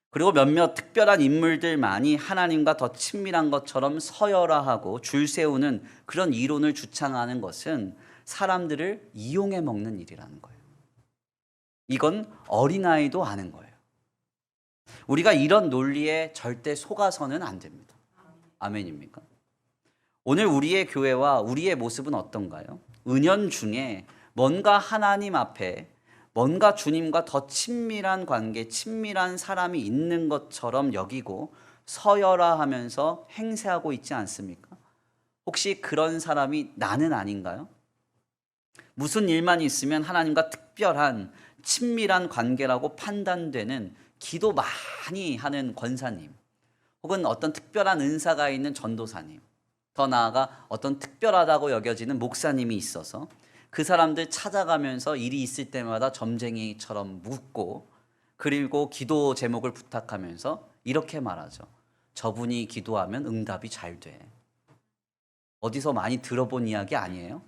그리고 몇몇 특별한 인물들만이 하나님과 더 친밀한 것처럼 서열화하고 줄 세우는 그런 이론을 주창하는 것은 사람들을 이용해 먹는 일이라는 거예요. 이건 어린아이도 아는 거예요. 우리가 이런 논리에 절대 속아서는 안 됩니다. 아멘입니까? 오늘 우리의 교회와 우리의 모습은 어떤가요? 은연중에 뭔가 하나님 앞에 뭔가 주님과 더 친밀한 관계, 친밀한 사람이 있는 것처럼 여기고 서열화하면서 행세하고 있지 않습니까? 혹시 그런 사람이 나는 아닌가요? 무슨 일만 있으면 하나님과 특별한 친밀한 관계라고 판단되는 기도 많이 하는 권사님, 혹은 어떤 특별한 은사가 있는 전도사님, 더 나아가 어떤 특별하다고 여겨지는 목사님이 있어서 그 사람들 찾아가면서 일이 있을 때마다 점쟁이처럼 묻고, 그리고 기도 제목을 부탁하면서 이렇게 말하죠. 저분이 기도하면 응답이 잘 돼. 어디서 많이 들어본 이야기 아니에요?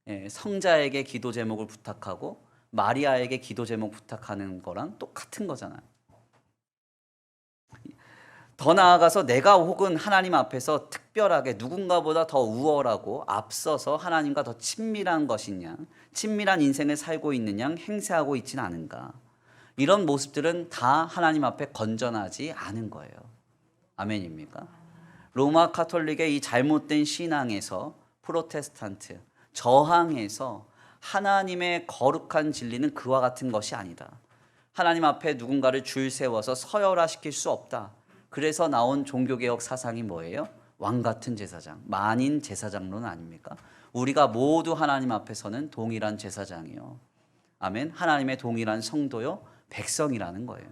예, 성자에게 기도 제목을 부탁하고 마리아에게 기도 제목 부탁하는 거랑 똑같은 거잖아요. 더 나아가서 내가 혹은 하나님 앞에서 특별하게 누군가보다 더 우월하고 앞서서 하나님과 더 친밀한 것이냐, 친밀한 인생을 살고 있는 양 행세하고 있지는 않은가. 이런 모습들은 다 하나님 앞에 건전하지 않은 거예요. 아멘입니까? 로마 카톨릭의 이 잘못된 신앙에서 프로테스탄트, 저항해서 하나님의 거룩한 진리는 그와 같은 것이 아니다. 하나님 앞에 누군가를 줄 세워서 서열화시킬 수 없다. 그래서 나온 종교개혁 사상이 뭐예요? 왕 같은 제사장, 만인 제사장론 아닙니까? 우리가 모두 하나님 앞에서는 동일한 제사장이요. 아멘. 하나님의 동일한 성도요, 백성이라는 거예요.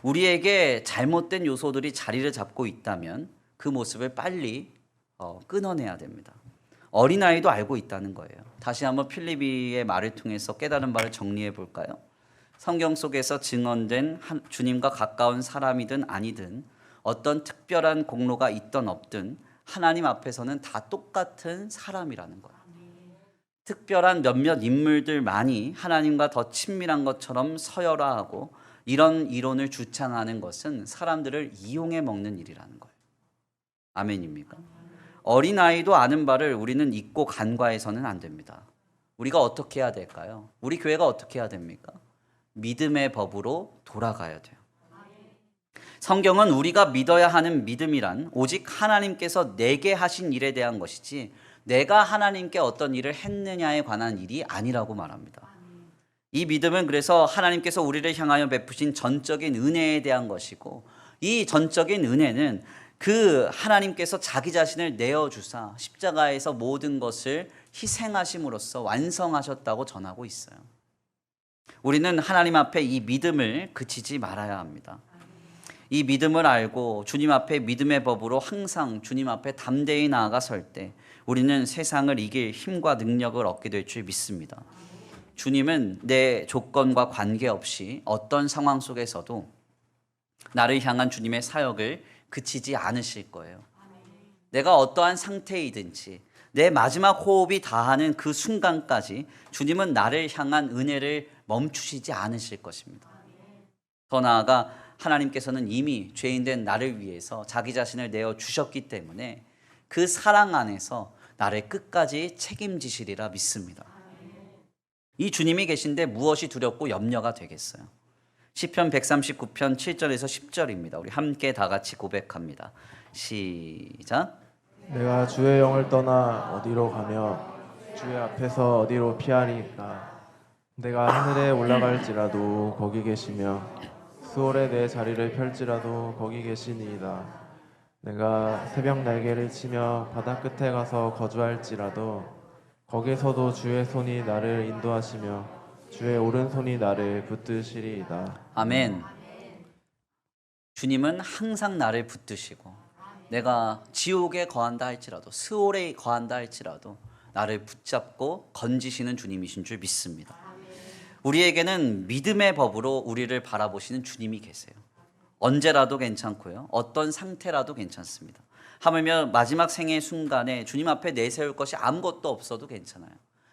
우리에게 잘못된 요소들이 자리를 잡고 있다면 그 모습을 빨리 끊어내야 됩니다. 어린아이도 알고 있다는 거예요. 다시 한번 필립이의 말을 통해서 깨달은 바를 정리해 볼까요? 성경 속에서 증언된 주님과 가까운 사람이든 아니든 어떤 특별한 공로가 있든 없든 하나님 앞에서는 다 똑같은 사람이라는 거예요. 특별한 몇몇 인물들만이 하나님과 더 친밀한 것처럼 서열화하고 이런 이론을 주창하는 것은 사람들을 이용해 먹는 일이라는 거예요. 아멘입니까? 어린아이도 아는 바를 우리는 잊고 간과해서는 안 됩니다. 우리가 어떻게 해야 될까요? 우리 교회가 어떻게 해야 됩니까? 믿음의 법으로 돌아가야 돼요. 성경은 우리가 믿어야 하는 믿음이란 오직 하나님께서 내게 하신 일에 대한 것이지 내가 하나님께 어떤 일을 했느냐에 관한 일이 아니라고 말합니다. 이 믿음은 그래서 하나님께서 우리를 향하여 베푸신 전적인 은혜에 대한 것이고, 이 전적인 은혜는 그 하나님께서 자기 자신을 내어주사 십자가에서 모든 것을 희생하심으로써 완성하셨다고 전하고 있어요. 우리는 하나님 앞에 이 믿음을 그치지 말아야 합니다. 이 믿음을 알고 주님 앞에 믿음의 법으로 항상 주님 앞에 담대히 나아가 설 때 우리는 세상을 이길 힘과 능력을 얻게 될 줄 믿습니다. 주님은 내 조건과 관계없이 어떤 상황 속에서도 나를 향한 주님의 사역을 그치지 않으실 거예요. 내가 어떠한 상태이든지 내 마지막 호흡이 다하는 그 순간까지 주님은 나를 향한 은혜를 멈추시지 않으실 것입니다. 더 나아가 하나님께서는 이미 죄인된 나를 위해서 자기 자신을 내어 주셨기 때문에 그 사랑 안에서 나를 끝까지 책임지시리라 믿습니다. 이 주님이 계신데 무엇이 두렵고 염려가 되겠어요? 시편 139편 7절에서 10절입니다. 우리 함께 다 같이 고백합니다. 시작. 내가 주의 영을 떠나 어디로 가며 주의 앞에서 어디로 피하리까? 내가 하늘에 올라갈지라도 거기 계시며 수월에 내 자리를 펼지라도 거기 계시니이다. 내가 새벽 날개를 치며 바다 끝에 가서 거주할지라도 거기서도 주의 손이 나를 인도하시며 주의 오른손이 나를 붙드시리이다. 아멘. 주님은 항상 나를 붙드시고 내가 지옥에 거한다 할지라도 스올에 거한다 할지라도 나를 붙잡고 건지시는 주님이신 줄 믿습니다. 우리에게는 믿음의 법으로 우리를 바라보시는 주님이 계세요. 언제라도 괜찮고요. 어떤 상태라도 괜찮습니다. 하물며 마지막 생의 순간에 주님 앞에 내세울 것이 아무것도 없어도 괜찮아요.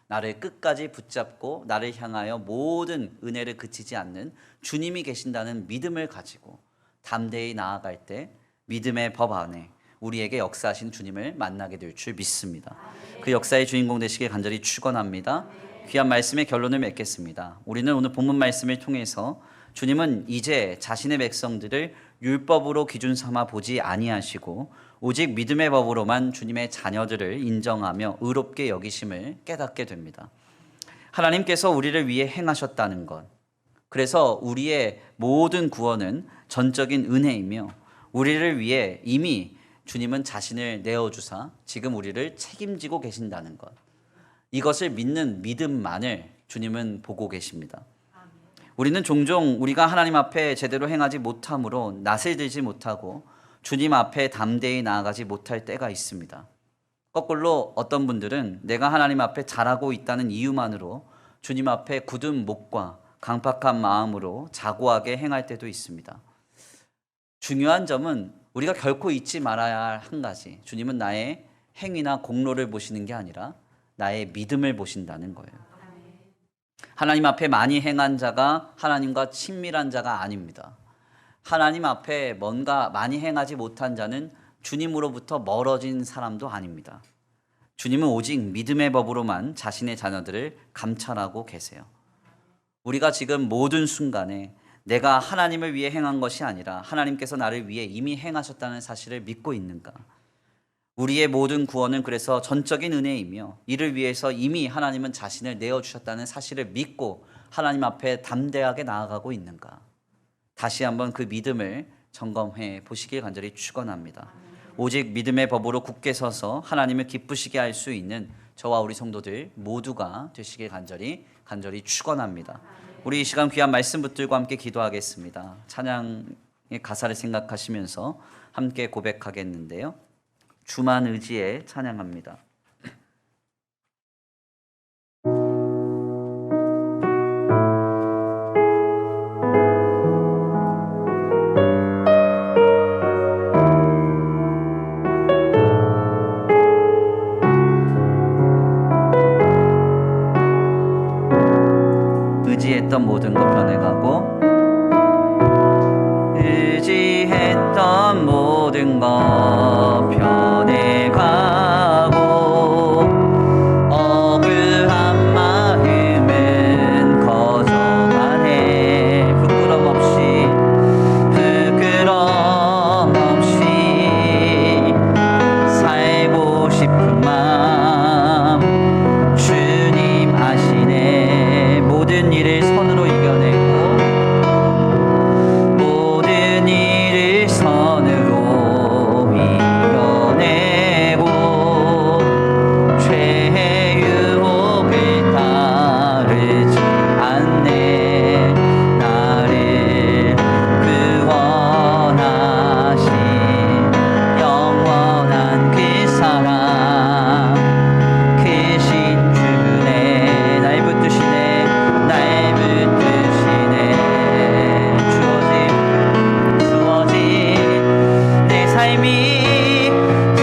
나를 끝까지 붙잡고 나를 향하여 모든 은혜를 그치지 않는 주님이 계신다는 믿음을 가지고 담대히 나아갈 때 믿음의 법 안에 우리에게 역사하신 주님을 만나게 될 줄 믿습니다. 그 역사의 주인공 되시길 간절히 축원합니다. 귀한 말씀의 결론을 맺겠습니다. 우리는 오늘 본문 말씀을 통해서 주님은 이제 자신의 백성들을 율법으로 기준 삼아 보지 아니하시고 오직 믿음의 법으로만 주님의 자녀들을 인정하며 의롭게 여기심을 깨닫게 됩니다. 하나님께서 우리를 위해 행하셨다는 것, 그래서 우리의 모든 구원은 전적인 은혜이며 우리를 위해 이미 주님은 자신을 내어주사 지금 우리를 책임지고 계신다는 것, 이것을 믿는 믿음만을 주님은 보고 계십니다. 우리는 종종 우리가 하나님 앞에 제대로 행하지 못함으로 낯을 들지 못하고 주님 앞에 담대히 나아가지 못할 때가 있습니다. 거꾸로 어떤 분들은 내가 하나님 앞에 잘하고 있다는 이유만으로 주님 앞에 굳은 목과 강팍한 마음으로 자고하게 행할 때도 있습니다. 중요한 점은 우리가 결코 잊지 말아야 할 한 가지, 주님은 나의 행위나 공로를 보시는 게 아니라 나의 믿음을 보신다는 거예요. 하나님 앞에 많이 행한 자가 하나님과 친밀한 자가 아닙니다. 하나님 앞에 뭔가 많이 행하지 못한 자는 주님으로부터 멀어진 사람도 아닙니다. 주님은 오직 믿음의 법으로만 자신의 자녀들을 감찰하고 계세요. 우리가 지금 모든 순간에 내가 하나님을 위해 행한 것이 아니라 하나님께서 나를 위해 이미 행하셨다는 사실을 믿고 있는가? 우리의 모든 구원은 그래서 전적인 은혜이며 이를 위해서 이미 하나님은 자신을 내어주셨다는 사실을 믿고 하나님 앞에 담대하게 나아가고 있는가? 다시 한번 그 믿음을 점검해 보시길 간절히 축원합니다. 오직 믿음의 법으로 굳게 서서 하나님을 기쁘시게 할 수 있는 저와 우리 성도들 모두가 되시길 간절히 축원합니다. 우리 이 시간 귀한 말씀 붙들고 함께 기도하겠습니다. 찬양의 가사를 생각하시면서 함께 고백하겠는데요. 주만 의지해 찬양합니다. 의지했던 모든 것 변해가고 의지했던 모든 것 변해가고 억울한 마음은 거저가네 부끄럼 없이 살고 싶은 마음 주님 아시네. 모든 일을 선으로 이겨내고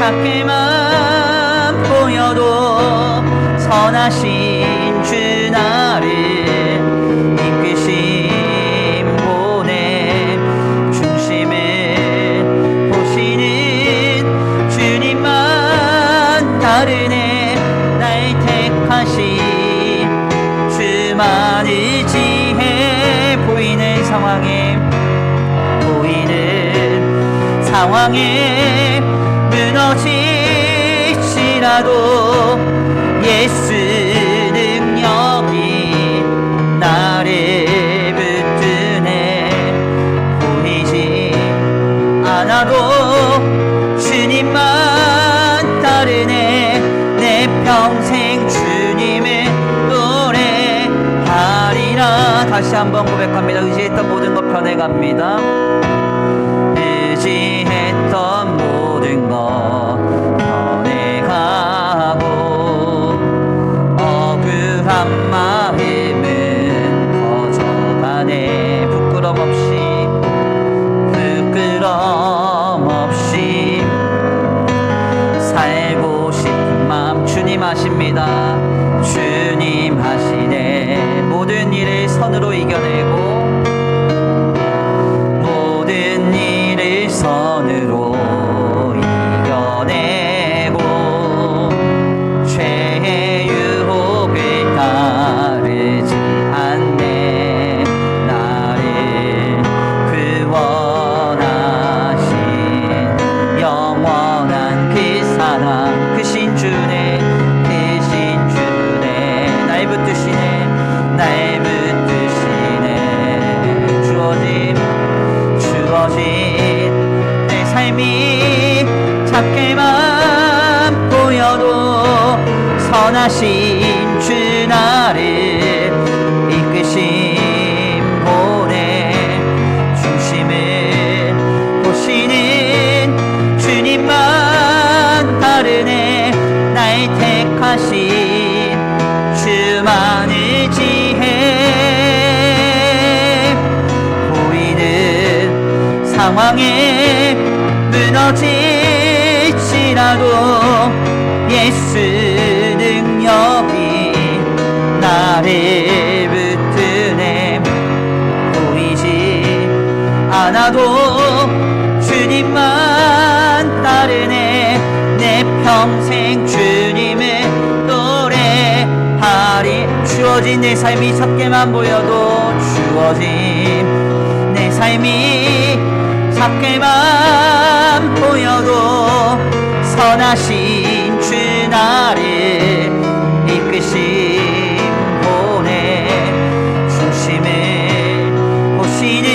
작게만 보여도 선하신 주 나를 이끄신 분의 중심을 보시는 주님만 다르네. 날 택하신 주만 의지해. 보이는 상황에 무너질지라도 예수 능력이 나를 붙드네. 보이지 않아도 주님만 따르네. 내 평생 주님을 노래하리라. 다시 한번 고백합니다. 의지했던 모든 것 변해갑니다. 의지했던 모든 것 변해가고 억울한 마음은 커져가네. 부끄럼 없이 살고 싶은 마음 주님 하십니다. 주님 하시네. 모든 일을 선으로 이겨내고 선으로 이겨내고 죄의 유혹을 따르지 않네. 나를 구원하신 영원한 그 사랑 크신 주네. 날 붙드시네. 주어진 내 삶이 작게만 보여도 선하신 주 나를 이끄신 분의 중심을 보시는 주님만 다르네. 날 택하신 주만 의지해. 보이는 상황에 무너질지라도 예수 능력이 나를 붙드네. 보이지 않아도 주님만 따르네. 내 평생 주님을 노래하리. 주어진 내 삶이 작게만 보여도 주어진 내 삶이 작게만 보여도 선하신 주 나를 이끄신 분의 중심을 보시는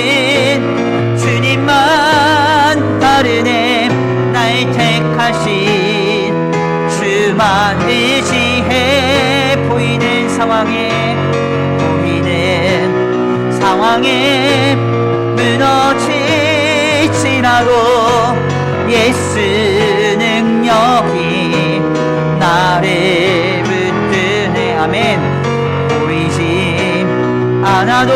주님만 따르네. 날 택하신 주만 의지해. 보이는 상황에 무너질지라도 예수 능력이 나를 붙드네. 아멘. 보이지 않아도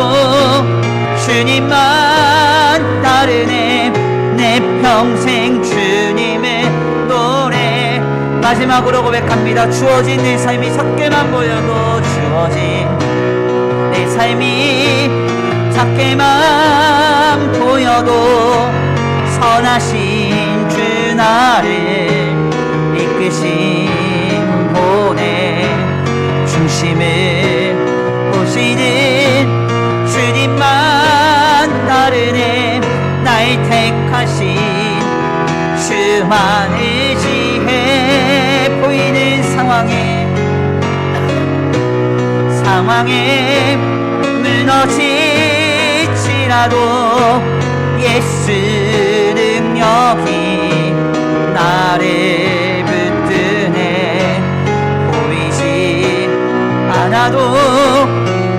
주님만 따르네. 내 평생 주님의 노래. 마지막으로 고백합니다. 주어진 내 삶이 작게만 보여도 주어진 내 삶이 작게만 보여도 선하신 주 나를 이끄신 분의 중심을 보시는 주님만 따르네. 날 택하신 주만 의지해. 보이는 상황에 무너질지라도 예수 능력이 나를 붙드네. 보이지 않아도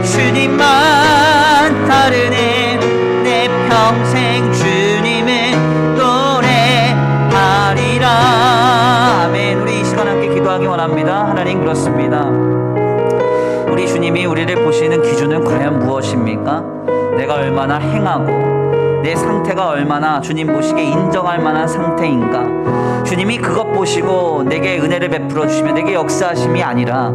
주님만 따르네. 내 평생 주님을 노래하리라. 아멘. 우리 이 시간 함께 기도하기 원합니다. 하나님, 그렇습니다. 우리 주님이 우리를 보시는 기준은 과연 무엇입니까? 내가 얼마나 행하고 내 상태가 얼마나 주님 보시기에 인정할 만한 상태인가. 주님이 그것 보시고 내게 은혜를 베풀어 주시며 내게 역사하심이 아니라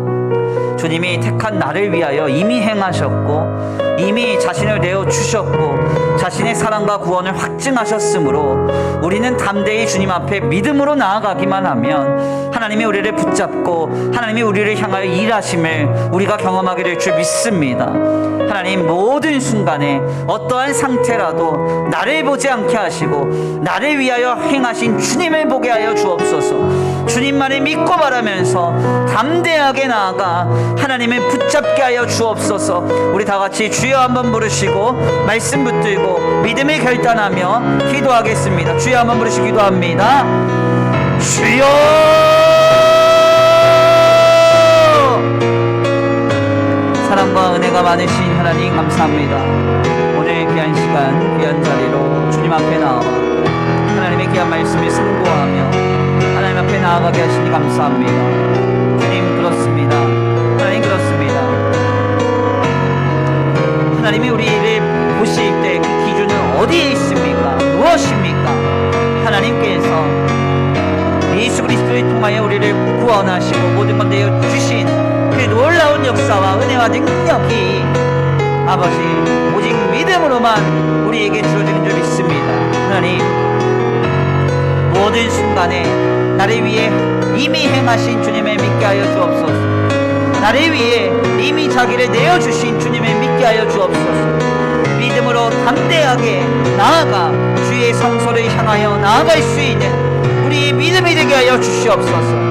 주님이 택한 나를 위하여 이미 행하셨고 이미 자신을 내어주셨고 자신의 사랑과 구원을 확증하셨으므로 우리는 담대히 주님 앞에 믿음으로 나아가기만 하면 하나님이 우리를 붙잡고 하나님이 우리를 향하여 일하심을 우리가 경험하게 될 줄 믿습니다. 하나님, 모든 순간에 어떠한 상태라도 나를 보지 않게 하시고 나를 위하여 행하신 주님을 보게 하여 주옵소서. 주님만을 믿고 바라면서 담대하게 나아가 하나님을 붙잡게 하여 주옵소서. 우리 다 같이 주여 한번 부르시고 말씀 붙들고 믿음을 결단하며 기도하겠습니다. 주여 한번 부르시고 기도합니다. 주여! 사랑과 은혜가 많으신 하나님 감사합니다. 오늘 귀한 시간 귀한 자리로 주님 앞에 나와 하나님의 귀한 말씀을 승고하며 하나님 앞에 나아가게 하시니 감사합니다. 주님, 그렇습니다. 하나님, 그렇습니다. 하나님이 우리를 보실 때 그 기준은 어디에 있습니까? 무엇입니까? 하나님께서 예수 그리스도를 통하여 우리를 구원하시고 모든 것 내어주신 그 놀라운 역사와 은혜와 능력이 아버지 오직 믿음으로만 우리에게 주어지는 줄 믿습니다. 하나님, 모든 순간에 나를 위해 이미 행하신 주님을 믿게 하여 주옵소서. 나를 위해 이미 자기를 내어주신 주님을 믿게 하여 주옵소서. 믿음으로 담대하게 나아가 주의 성소를 향하여 나아갈 수 있는 우리의 믿음이 되게 하여 주시옵소서.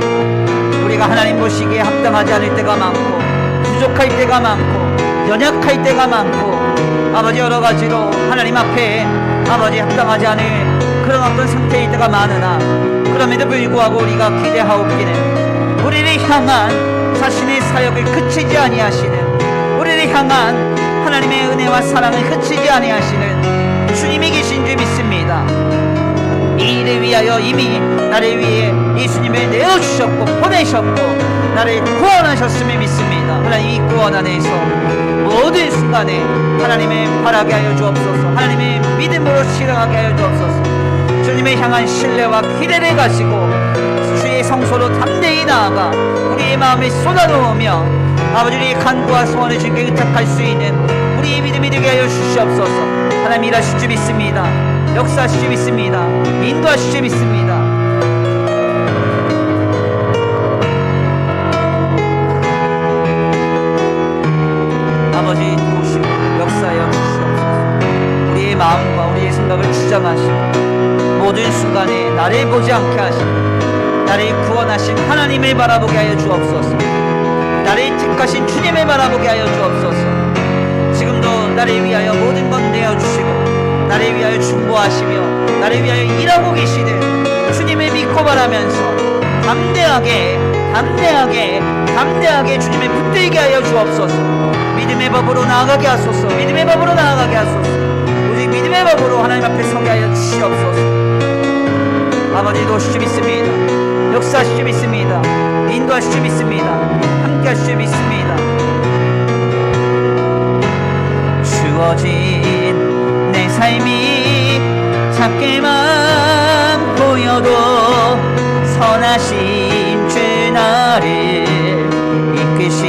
우리가 하나님 보시기에 합당하지 않을 때가 많고 부족할 때가 많고 연약할 때가 많고 아버지 여러 가지로 하나님 앞에 아버지 합당하지 않을 그런 어떤 상태일 때가 많으나 그럼에도 불구하고 우리가 기대하옵기는 우리를 향한 자신의 사역을 그치지 아니하시는 우리를 향한 하나님의 은혜와 사랑을 그치지 아니하시는 주님이 계신 줄 믿습니다. 이 일을 위하여 이미 나를 위해 예수님을 내어주셨고 보내셨고 나를 구원하셨음을 믿습니다. 하나님, 이 구원 안에서 모든 순간에 하나님을 바라게 하여 주옵소서. 하나님의 믿음으로 실행하게 하여 주옵소서. 주님을 향한 신뢰와 기대를 가지고 주의 성소로 담대히 나아가 우리의 마음을 쏟아놓으며 아버지 우리의 간구와 소원을 주께 의탁할 수 있는 우리의 믿음이 되게 하여 주시옵소서. 하나님, 일하실 줄 믿습니다. 역사하실 줄 믿습니다. 인도하실 줄 믿습니다. 아버지, 도우시고 역사하여 주시옵소서. 우리의 마음과 우리의 생각을 주장하시고 모든 순간에 나를 보지 않게 하시고 나를 구원하신 하나님을 바라보게 하여 주옵소서. 나를 택하신 주님을 바라보게 하여 주옵소서. 지금도 나를 위하여 모든 것 내어주시고 나를 위하여 중보하시며 나를 위하여 일하고 계시는 주님을 믿고 바라면서 담대하게 주님을 붙들게 하여 주옵소서. 믿음의 법으로 나아가게 하소서. 믿음의 법으로 나아가게 하소서. 오직 믿음의 법으로 하나님 앞에 서게 하여 주시옵소서. 아버지, 도우실 줄 믿습니다. 역사하실 줄 믿습니다. 인도하실 줄 믿습니다. 함께 하실 줄 믿습니다. 주어진 내 삶이 작게만 보여도 선하신 주 나를 이끄신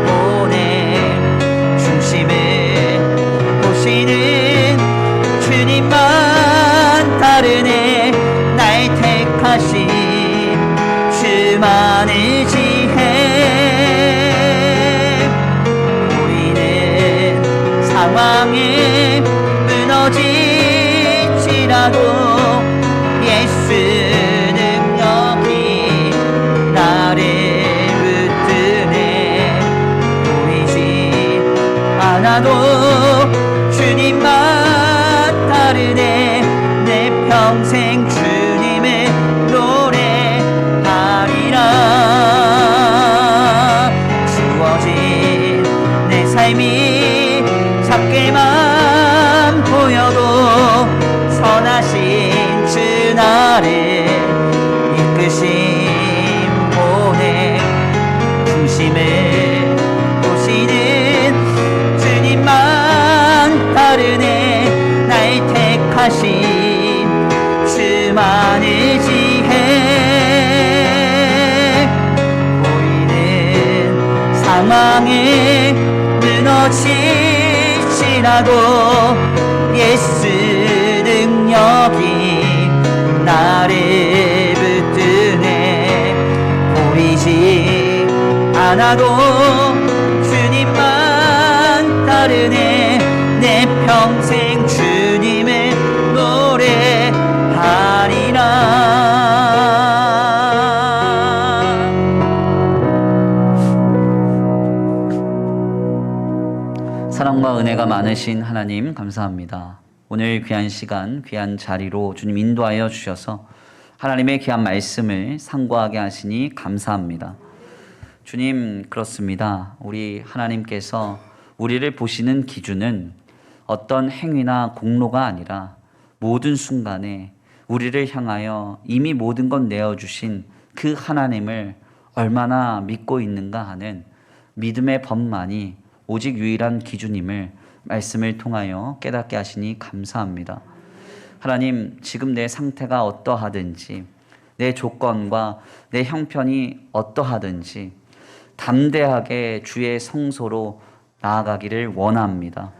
오늘 중심을 보시는 주님만 다르네. 날 택하신 주만의 지혜 보이는 상황에 무너질지라도 예수 능력이 나를 붙드네. 보이지 않아도 주님만 다르네. 내 평생 주님의 노래하리라. 주어진 내 삶이 작게만 보여도 선하신 주 나를 이끄신 보내 중심을 보시는 주님만 다르네. 날 하신 주만의 지혜 보이는 상황에 무너지지라도 예수 능력이 나를 붙드네 보이지 않아도 주님만 따르네 내 평생 주님을 노래하리라. 사랑과 은혜가 많으신 하나님 감사합니다. 오늘 귀한 시간, 귀한 자리로 주님 인도하여 주셔서 하나님의 귀한 말씀을 상고하게 하시니 감사합니다. 주님, 그렇습니다. 우리 하나님께서 우리를 보시는 기준은 어떤 행위나 공로가 아니라 모든 순간에 우리를 향하여 이미 모든 것 내어주신 그 하나님을 얼마나 믿고 있는가 하는 믿음의 법만이 오직 유일한 기준임을 말씀을 통하여 깨닫게 하시니 감사합니다. 하나님, 지금 내 상태가 어떠하든지 내 조건과 내 형편이 어떠하든지 담대하게 주의 성소로 나아가기를 원합니다.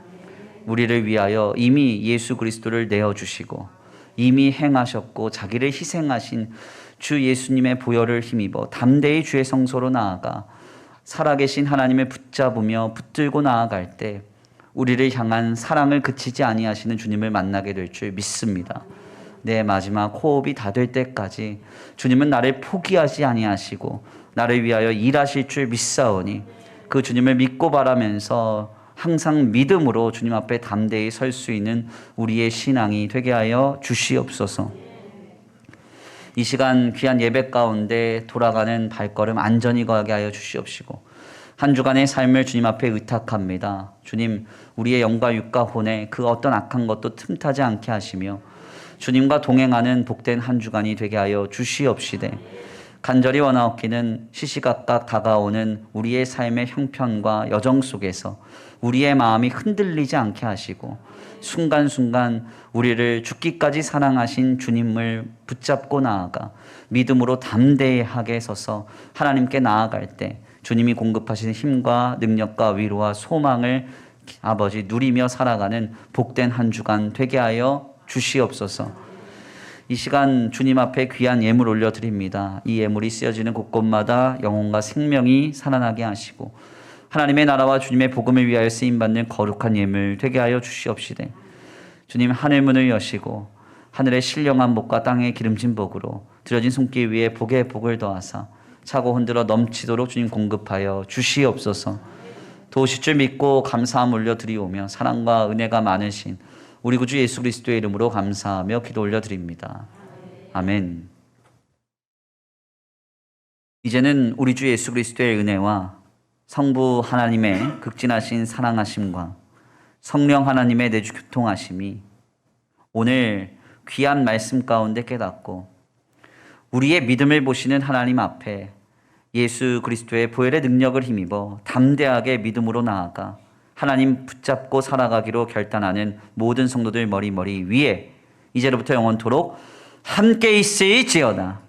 우리를 위하여 이미 예수 그리스도를 내어주시고 이미 행하셨고 자기를 희생하신 주 예수님의 보혈을 힘입어 담대히 주의 성소로 나아가 살아계신 하나님을 붙잡으며 붙들고 나아갈 때 우리를 향한 사랑을 그치지 아니하시는 주님을 만나게 될 줄 믿습니다. 내 마지막 호흡이 다 될 때까지 주님은 나를 포기하지 아니하시고 나를 위하여 일하실 줄 믿사오니 그 주님을 믿고 바라면서 항상 믿음으로 주님 앞에 담대히 설 수 있는 우리의 신앙이 되게 하여 주시옵소서. 이 시간 귀한 예배 가운데 돌아가는 발걸음 안전히 거하게 하여 주시옵시고 한 주간의 삶을 주님 앞에 의탁합니다. 주님, 우리의 영과 육과 혼에 그 어떤 악한 것도 틈타지 않게 하시며 주님과 동행하는 복된 한 주간이 되게 하여 주시옵시되 간절히 원하옵기는 시시각각 다가오는 우리의 삶의 형편과 여정 속에서 우리의 마음이 흔들리지 않게 하시고 순간순간 우리를 죽기까지 사랑하신 주님을 붙잡고 나아가 믿음으로 담대하게 서서 하나님께 나아갈 때 주님이 공급하신 힘과 능력과 위로와 소망을 아버지 누리며 살아가는 복된 한 주간 되게 하여 주시옵소서. 이 시간 주님 앞에 귀한 예물 올려드립니다. 이 예물이 쓰여지는 곳곳마다 영혼과 생명이 살아나게 하시고 하나님의 나라와 주님의 복음을 위하여 쓰임받는 거룩한 예물 되게 하여 주시옵시되 주님, 하늘문을 여시고 하늘의 신령한 복과 땅의 기름진 복으로 드려진 손길 위에 복의 복을 더하사 차고 흔들어 넘치도록 주님 공급하여 주시옵소서. 도우실 줄 믿고 감사함 올려드리오며 사랑과 은혜가 많으신 우리 구주 예수 그리스도의 이름으로 감사하며 기도 올려드립니다. 아멘. 이제는 우리 주 예수 그리스도의 은혜와 성부 하나님의 극진하신 사랑하심과 성령 하나님의 내주 교통하심이 오늘 귀한 말씀 가운데 깨닫고 우리의 믿음을 보시는 하나님 앞에 예수 그리스도의 보혈의 능력을 힘입어 담대하게 믿음으로 나아가 하나님 붙잡고 살아가기로 결단하는 모든 성도들 머리 위에 이제로부터 영원토록 함께 있을지어다.